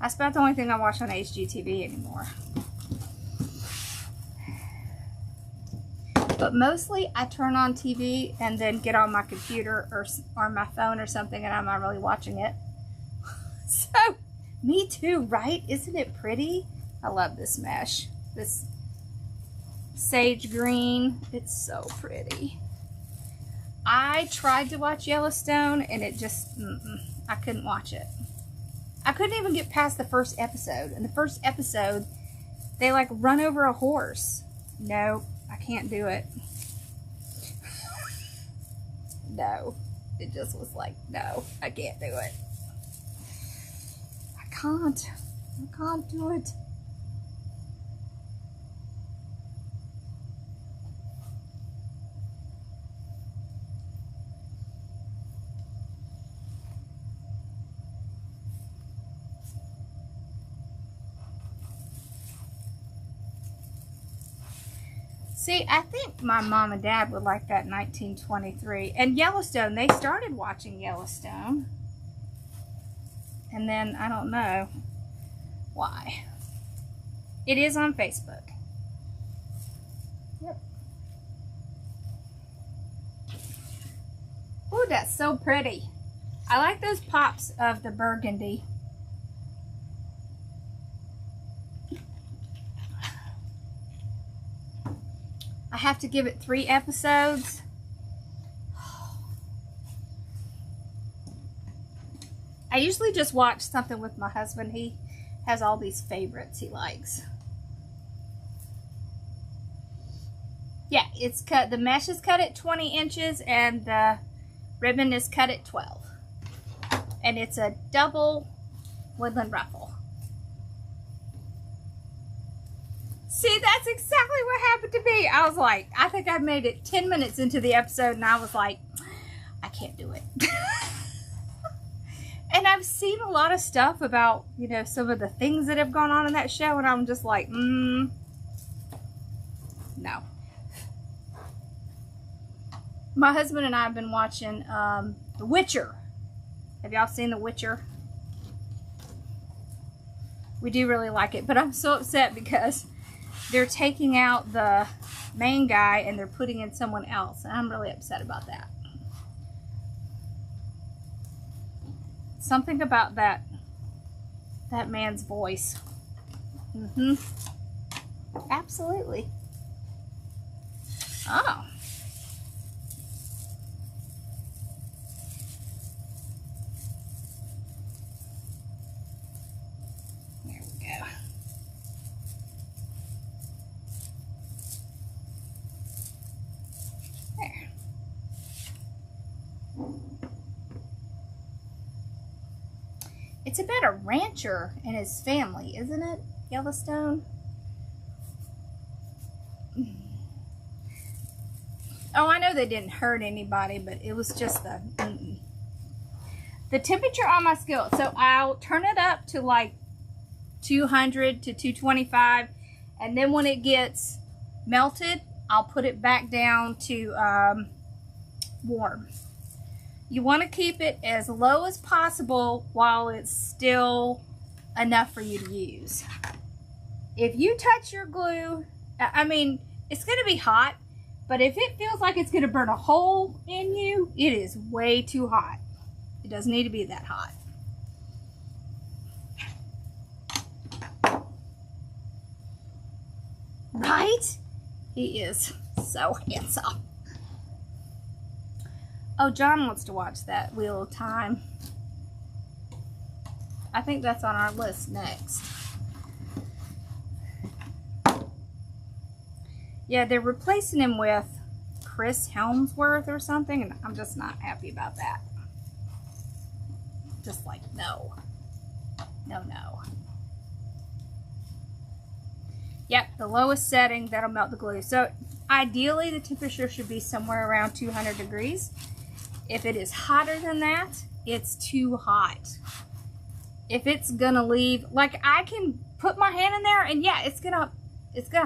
That's about the only thing I watch on HGTV anymore. But mostly I turn on TV and then get on my computer or my phone or something, and I'm not really watching it. So, me too, right? Isn't it pretty? I love this mesh. This sage green. It's so pretty. I tried to watch Yellowstone and it just, I couldn't watch it. I couldn't even get past the first episode. In the first episode, they like run over a horse. No, I can't do it. No, it just was like, no, I can't do it. I can't do it. See, I think my mom and dad would like that 1923. And Yellowstone, they started watching Yellowstone. And then, I don't know why. It is on Facebook. Yep. Oh, that's so pretty. I like those pops of the burgundy. I have to give it 3 episodes. I usually just watch something with my husband. He has all these favorites he likes. Yeah, it's cut. The mesh is cut at 20 inches and the ribbon is cut at 12. And it's a double woodland ruffle. See, that's exactly what happened to me. I was like, I think I made it 10 minutes into the episode and I was like, I can't do it. And I've seen a lot of stuff about, you know, some of the things that have gone on in that show, and I'm just like, no. My husband and I have been watching The Witcher. Have y'all seen The Witcher? We do really like it, but I'm so upset because they're taking out the main guy and they're putting in someone else. And I'm really upset about that. Something about that that man's voice. Absolutely. Oh. There we go. There. It's about a rancher and his family, isn't it? Yellowstone? Oh, I know they didn't hurt anybody, but it was just the temperature on my skillet. So I'll turn it up to like 200 to 225, and then when it gets melted, I'll put it back down to warm. You want to keep it as low as possible while it's still enough for you to use. If you touch your glue, I mean, it's going to be hot, but if it feels like it's going to burn a hole in you, it is way too hot. It doesn't need to be that hot. Right? He is so handsome. Oh, John wants to watch that Wheel of Time. I think that's on our list next. Yeah, they're replacing him with Chris Helmsworth or something, and I'm just not happy about that. Just like, no. No, no. Yep, the lowest setting, that'll melt the glue. So, ideally, the temperature should be somewhere around 200 degrees. If it is hotter than that, it's too hot. If it's gonna leave, like I can put my hand in there and yeah, it's gonna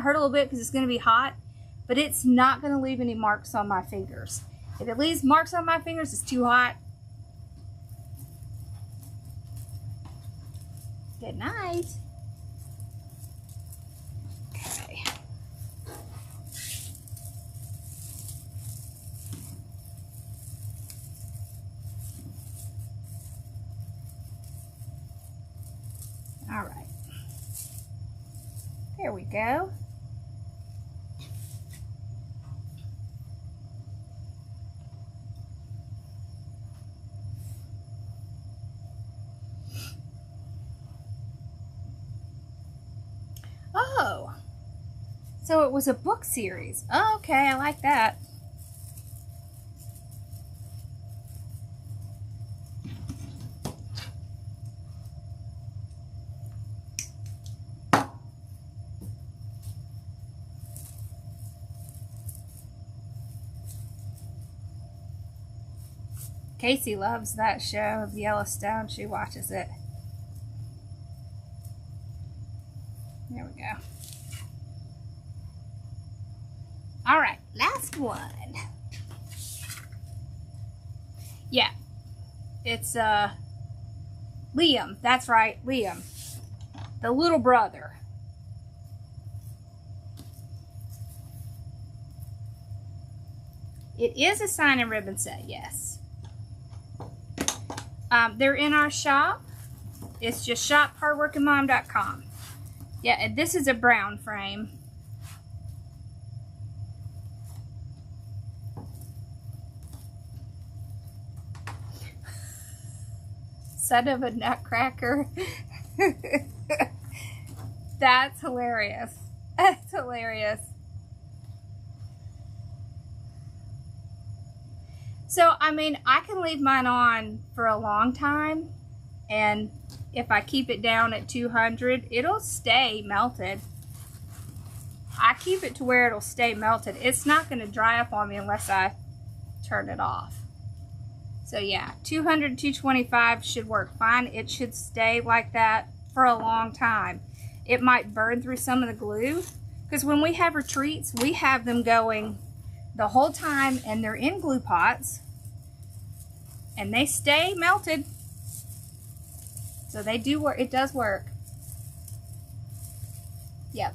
hurt a little bit because it's gonna be hot, but it's not gonna leave any marks on my fingers. If it leaves marks on my fingers, it's too hot. Good night. Okay. All right. There we go. Oh, so it was a book series. Oh, okay, I like that. Casey loves that show of Yellowstone. She watches it. There we go. All right, last one. Yeah, it's Liam. That's right, Liam, the little brother. It is a sign and ribbon set, yes. They're in our shop. It's just shop.hardworkingmom.com. Yeah, and this is a brown frame. Son of a nutcracker. That's hilarious. That's hilarious. So, I mean, I can leave mine on for a long time, and if I keep it down at 200, it'll stay melted. I keep it to where it'll stay melted. It's not going to dry up on me unless I turn it off. So, yeah, 200, 225 should work fine. It should stay like that for a long time. It might burn through some of the glue, because when we have retreats, we have them going the whole time, and they're in glue pots, and they stay melted. So they do work. It does work. Yep.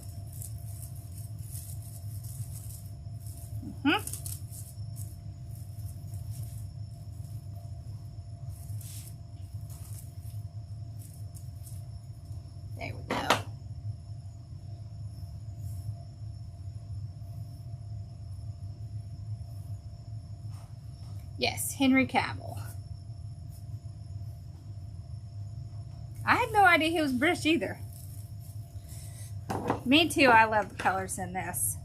Yes, Henry Cavill. I had no idea he was British either. Me too, I love the colors in this.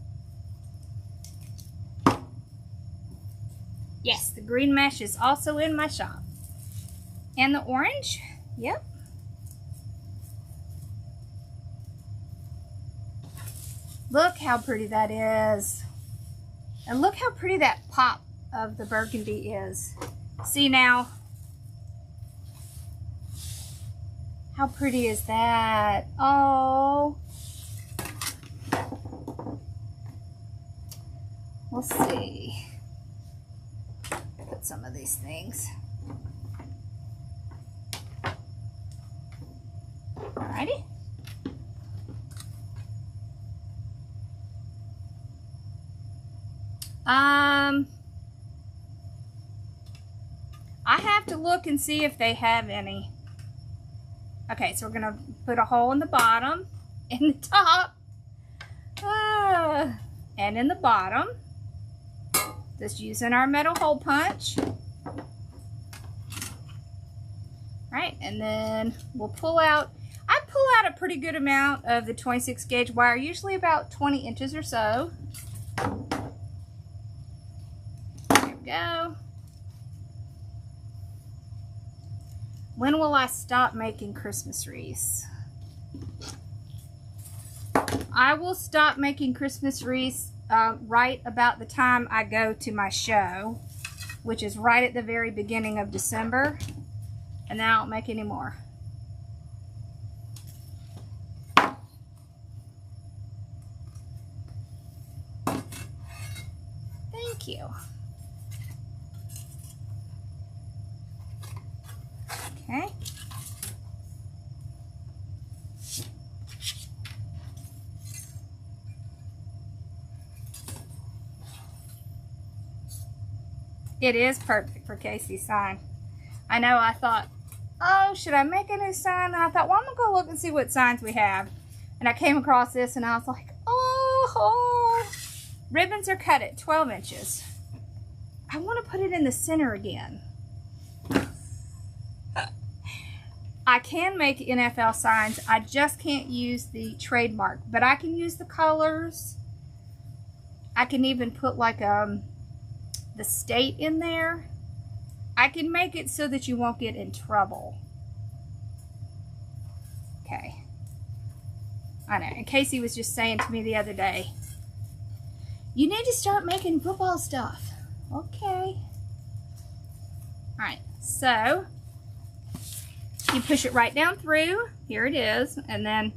Yes, the green mesh is also in my shop. And the orange, yep. Look how pretty that is. And look how pretty that pop of the burgundy is. See now? How pretty is that? Oh. We'll see. Put some of these things. Alrighty. I have to look and see if they have any. Okay, so we're gonna put a hole in the bottom, in the top, and in the bottom. Just using our metal hole punch. Right, and then we'll pull out, I pull out a pretty good amount of the 26 gauge wire, usually about 20 inches or so. There we go. When will I stop making Christmas wreaths? I will stop making Christmas wreaths right about the time I go to my show, which is right at the very beginning of December, and then I don't make any more. Thank you. Okay. It is perfect for Casey's sign. I know, I thought, oh, should I make a new sign? And I thought, well, I'm going to go look and see what signs we have. And I came across this and I was like, oh, ribbons are cut at 12 inches. I want to put it in the center again. I can make NFL signs. I just can't use the trademark, but I can use the colors. I can even put like the state in there. I can make it so that you won't get in trouble. Okay. I know. And Casey was just saying to me the other day, you need to start making football stuff. Okay. Alright, so you push it right down through. Here it is. And then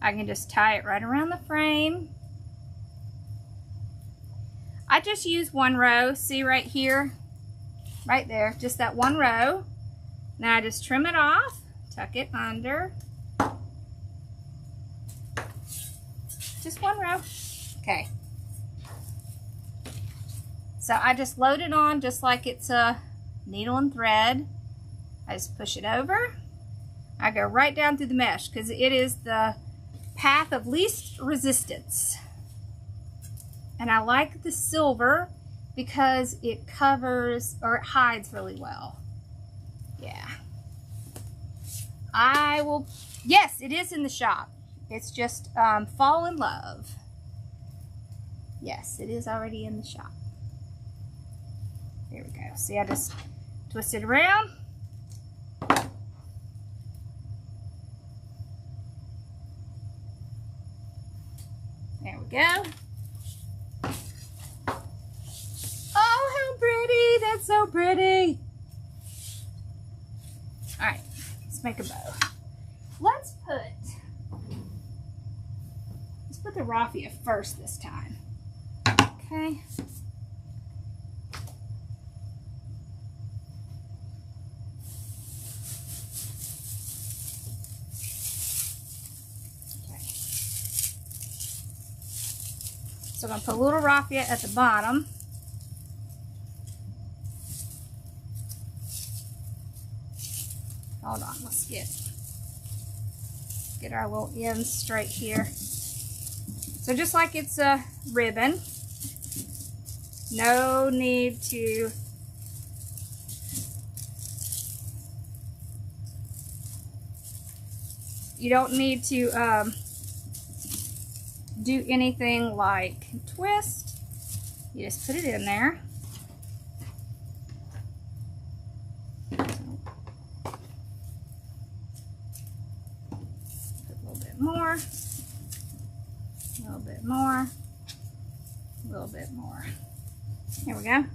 I can just tie it right around the frame. I just use one row. See right here? Right there. Just that one row. Now I just trim it off. Tuck it under. Just one row. Okay. So I just load it on just like it's a needle and thread. I just push it over. I go right down through the mesh because it is the path of least resistance. And I like the silver because it covers or it hides really well. Yeah. I will, yes, it is in the shop. It's just Fall in Love. Yes, it is already in the shop. There we go. See, I just twist it around. There we go. Oh, how pretty. That's so pretty. All right, let's make a bow. Let's put the raffia first this time. Okay. So I'm going to put a little raffia at the bottom. Hold on, let's get our little ends straight here. So just like it's a ribbon, no need to You don't need to do anything like twist. You just put it in there. Put a little bit more. A little bit more. A little bit more. Here we go.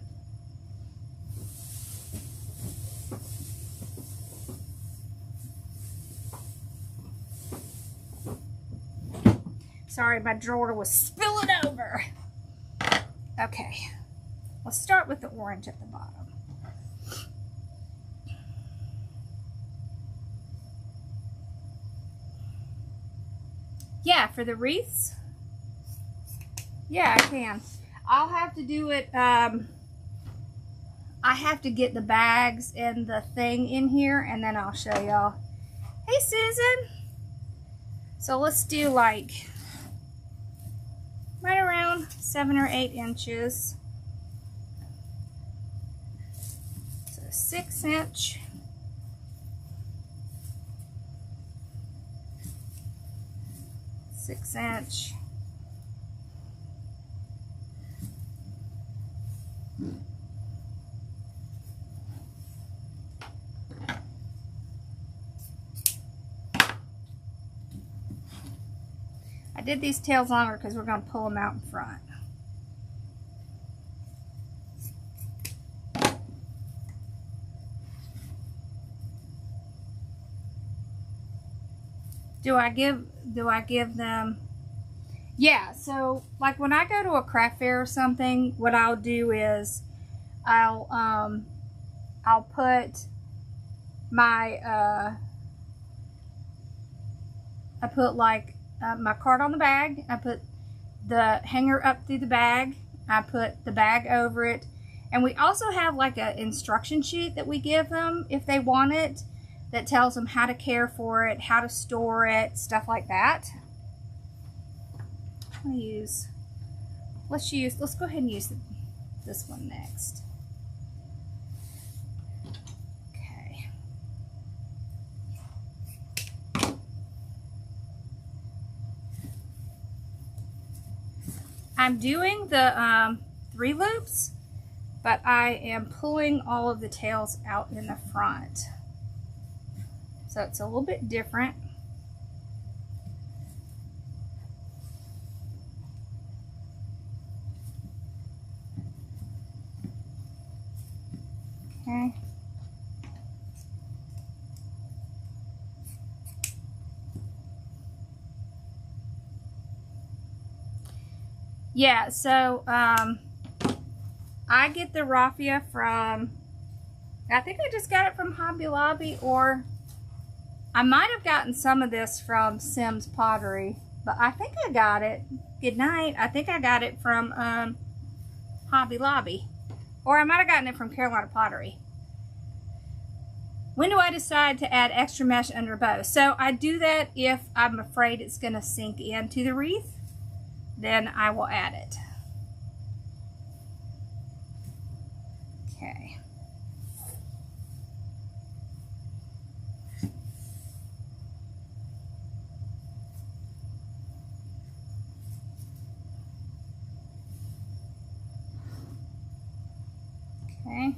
Sorry, my drawer was spilling over. Okay, let's start with the orange at the bottom. Yeah, for the wreaths. Yeah, I can. I'll have to do it. I have to get the bags and the thing in here, and then I'll show y'all. Hey, Susan. So let's do like right around 7 or 8 inches. So 6 inch. Six-inch. I did these tails longer because we're going to pull them out in front. Do I give them? Yeah, so like when I go to a craft fair or something, what I'll do is I'll put my I put like my card on the bag. I put the hanger up through the bag. I put the bag over it. And we also have like an instruction sheet that we give them if they want it, that tells them how to care for it, how to store it, stuff like that. Let's go ahead and use this one next. Okay. I'm doing the 3 loops, but I am pulling all of the tails out in the front. So it's a little bit different. Okay. Yeah, so I get the raffia from, I think I just got it from Hobby Lobby, or I might have gotten some of this from Sim's Pottery, but I think I got it. Good night. I think I got it from Hobby Lobby, or I might have gotten it from Carolina Pottery. When do I decide to add extra mesh under bow? So I do that if I'm afraid it's going to sink into the wreath, then I will add it. Okay. Okay.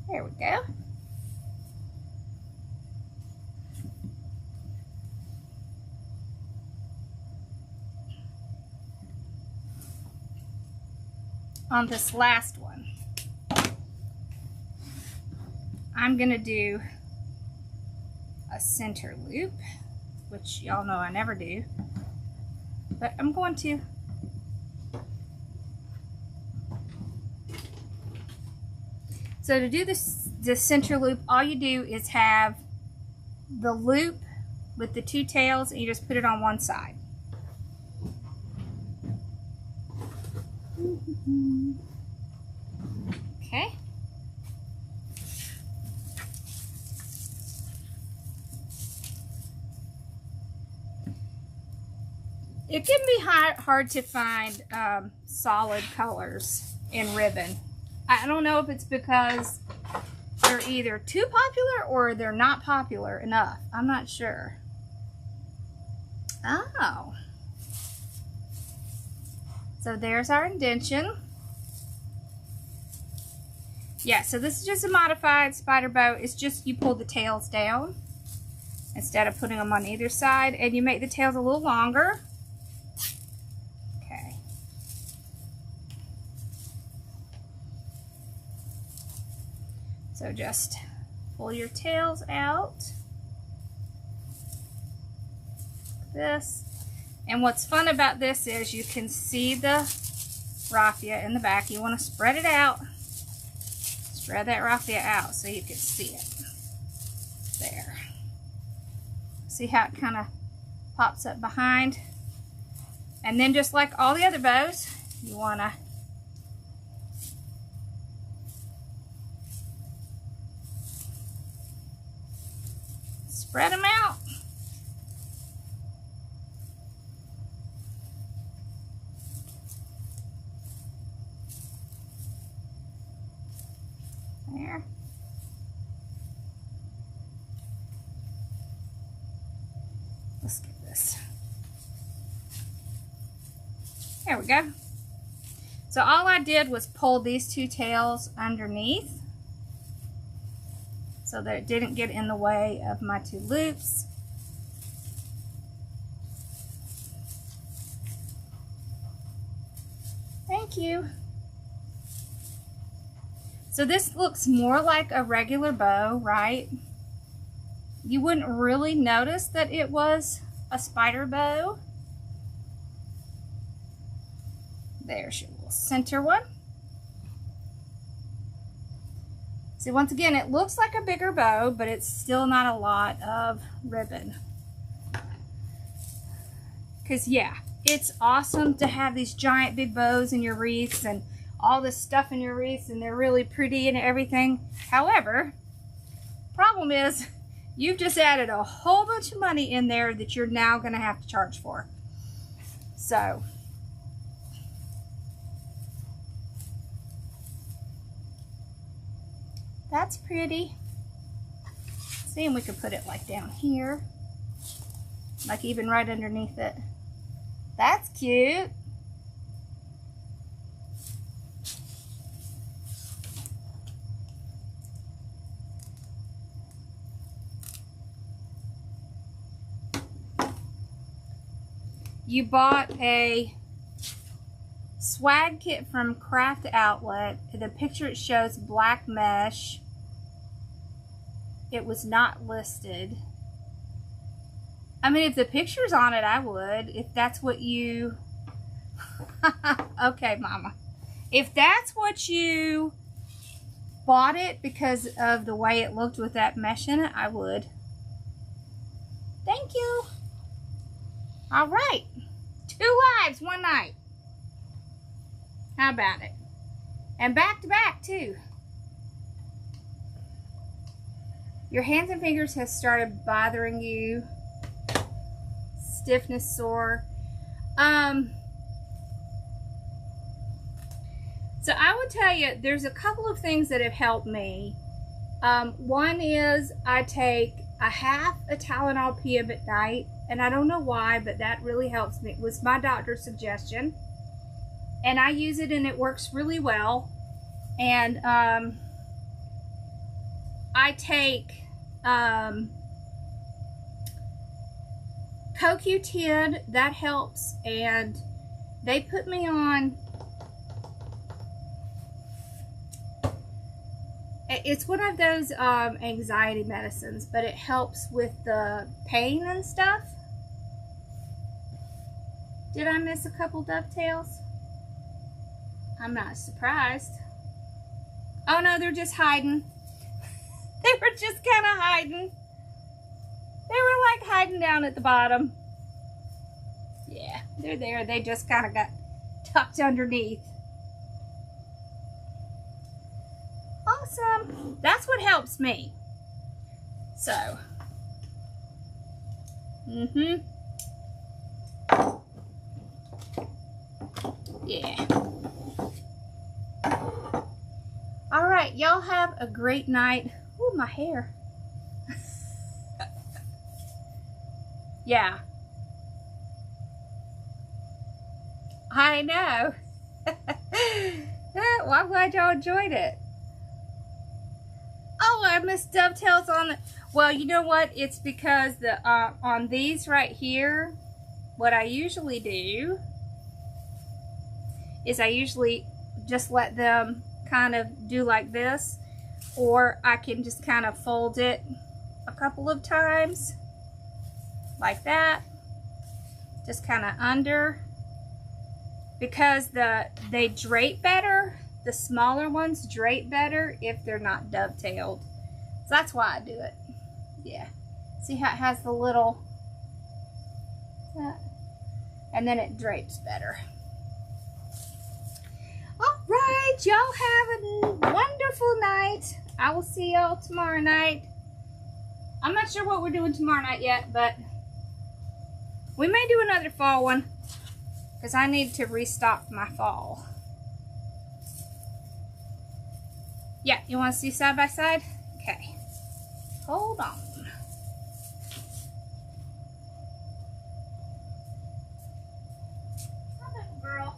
There we go. On this last one, I'm going to do a center loop, which y'all know I never do, but I'm going to. So to do this center loop, all you do is have the loop with the 2 tails, and you just put it on one side. Okay. It can be hard to find solid colors in ribbon. I don't know if it's because they're either too popular or they're not popular enough. I'm not sure. Oh. So there's our indention. Yeah, so this is just a modified spider bow. It's just you pull the tails down instead of putting them on either side, and you make the tails a little longer. Okay. So just pull your tails out. Like this. And what's fun about this is you can see the raffia in the back. You want to spread it out. Spread that raffia out so you can see it. There. See how it kind of pops up behind? And then just like all the other bows, you want to spread them out. There. Let's get this. There we go. So all I did was pull these two tails underneath so that it didn't get in the way of my two loops. Thank you. So this looks more like a regular bow, right? You wouldn't really notice that it was a spider bow. There's your little center one. See, once again, it looks like a bigger bow, but it's still not a lot of ribbon. Because, yeah, it's awesome to have these giant big bows in your wreaths and all this stuff in your wreaths, and they're really pretty and everything. However, problem is you've just added a whole bunch of money in there that you're now going to have to charge for. So that's pretty. See, and we could put it like down here, like even right underneath it. That's cute. You bought a swag kit from Craft Outlet. The picture it shows black mesh. It was not listed. I mean, if the picture's on it, I would. If that's what you... Okay, Mama. If that's what you bought it because of the way it looked with that mesh in it, I would. Thank you. All right. 2 lives, 1 night. How about it? And back to back, too. Your hands and fingers have started bothering you. Stiffness, sore. So I would tell you, there's a couple of things that have helped me. One is I take a half a Tylenol PM at night, and I don't know why, but that really helps me. It was my doctor's suggestion, and I use it, and it works really well. And I take CoQ10, that helps, and they put me on, it's one of those anxiety medicines, but it helps with the pain and stuff. Did I miss a couple dovetails? I'm not surprised. Oh no, they're just hiding. They were just kind of hiding. They were like hiding down at the bottom. Yeah, they're there. They just kind of got tucked underneath. Awesome. That's what helps me. So. Yeah. All right, y'all have a great night. Ooh, my hair. Yeah. I know. Well, I'm glad y'all enjoyed it. Oh, I missed dovetails on it. Well, you know what? It's because the on these right here, what I usually do is I usually just let them kind of do like this, or I can just kind of fold it a couple of times like that, just kind of under, because they drape better. The smaller ones drape better if they're not dovetailed. So that's why I do it. Yeah. See how it has the little, and then it drapes better. All right, y'all have a wonderful night. I will see y'all tomorrow night. I'm not sure what we're doing tomorrow night yet, but we may do another fall one because I need to restock my fall. Yeah, you want to see side by side? Okay. Hold on. Girl.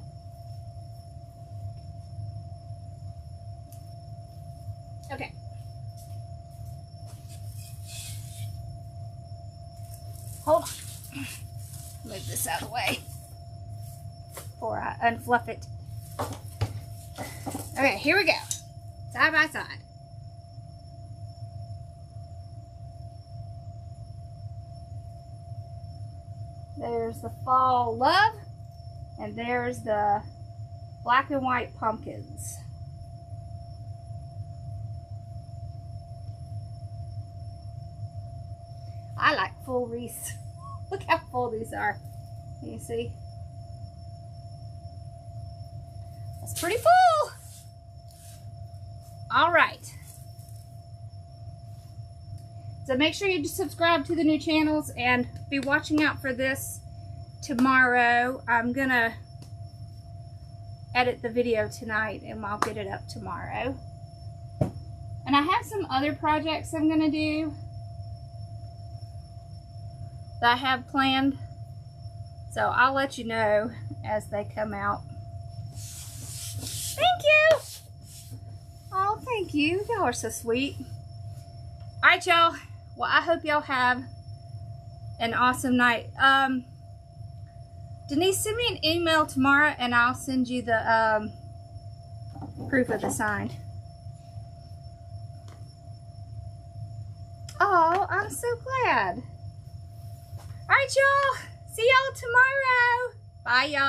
Okay. Hold on. Move this out of the way before I unfluff it. Okay, here we go. Side by side. There's the fall love, and there's the black and white pumpkins. I like full wreaths. Look how full these are. Can you see? That's pretty full. All right. So make sure you subscribe to the new channels and be watching out for this tomorrow. I'm gonna edit the video tonight and I'll get it up tomorrow. And I have some other projects I'm gonna do that I have planned. So I'll let you know as they come out. Thank you. Oh, thank you. Y'all are so sweet. All right, y'all. Well, I hope y'all have an awesome night. Denise, send me an email tomorrow and I'll send you the proof of the sign. Oh, I'm so glad. All right, y'all. See y'all tomorrow. Bye, y'all.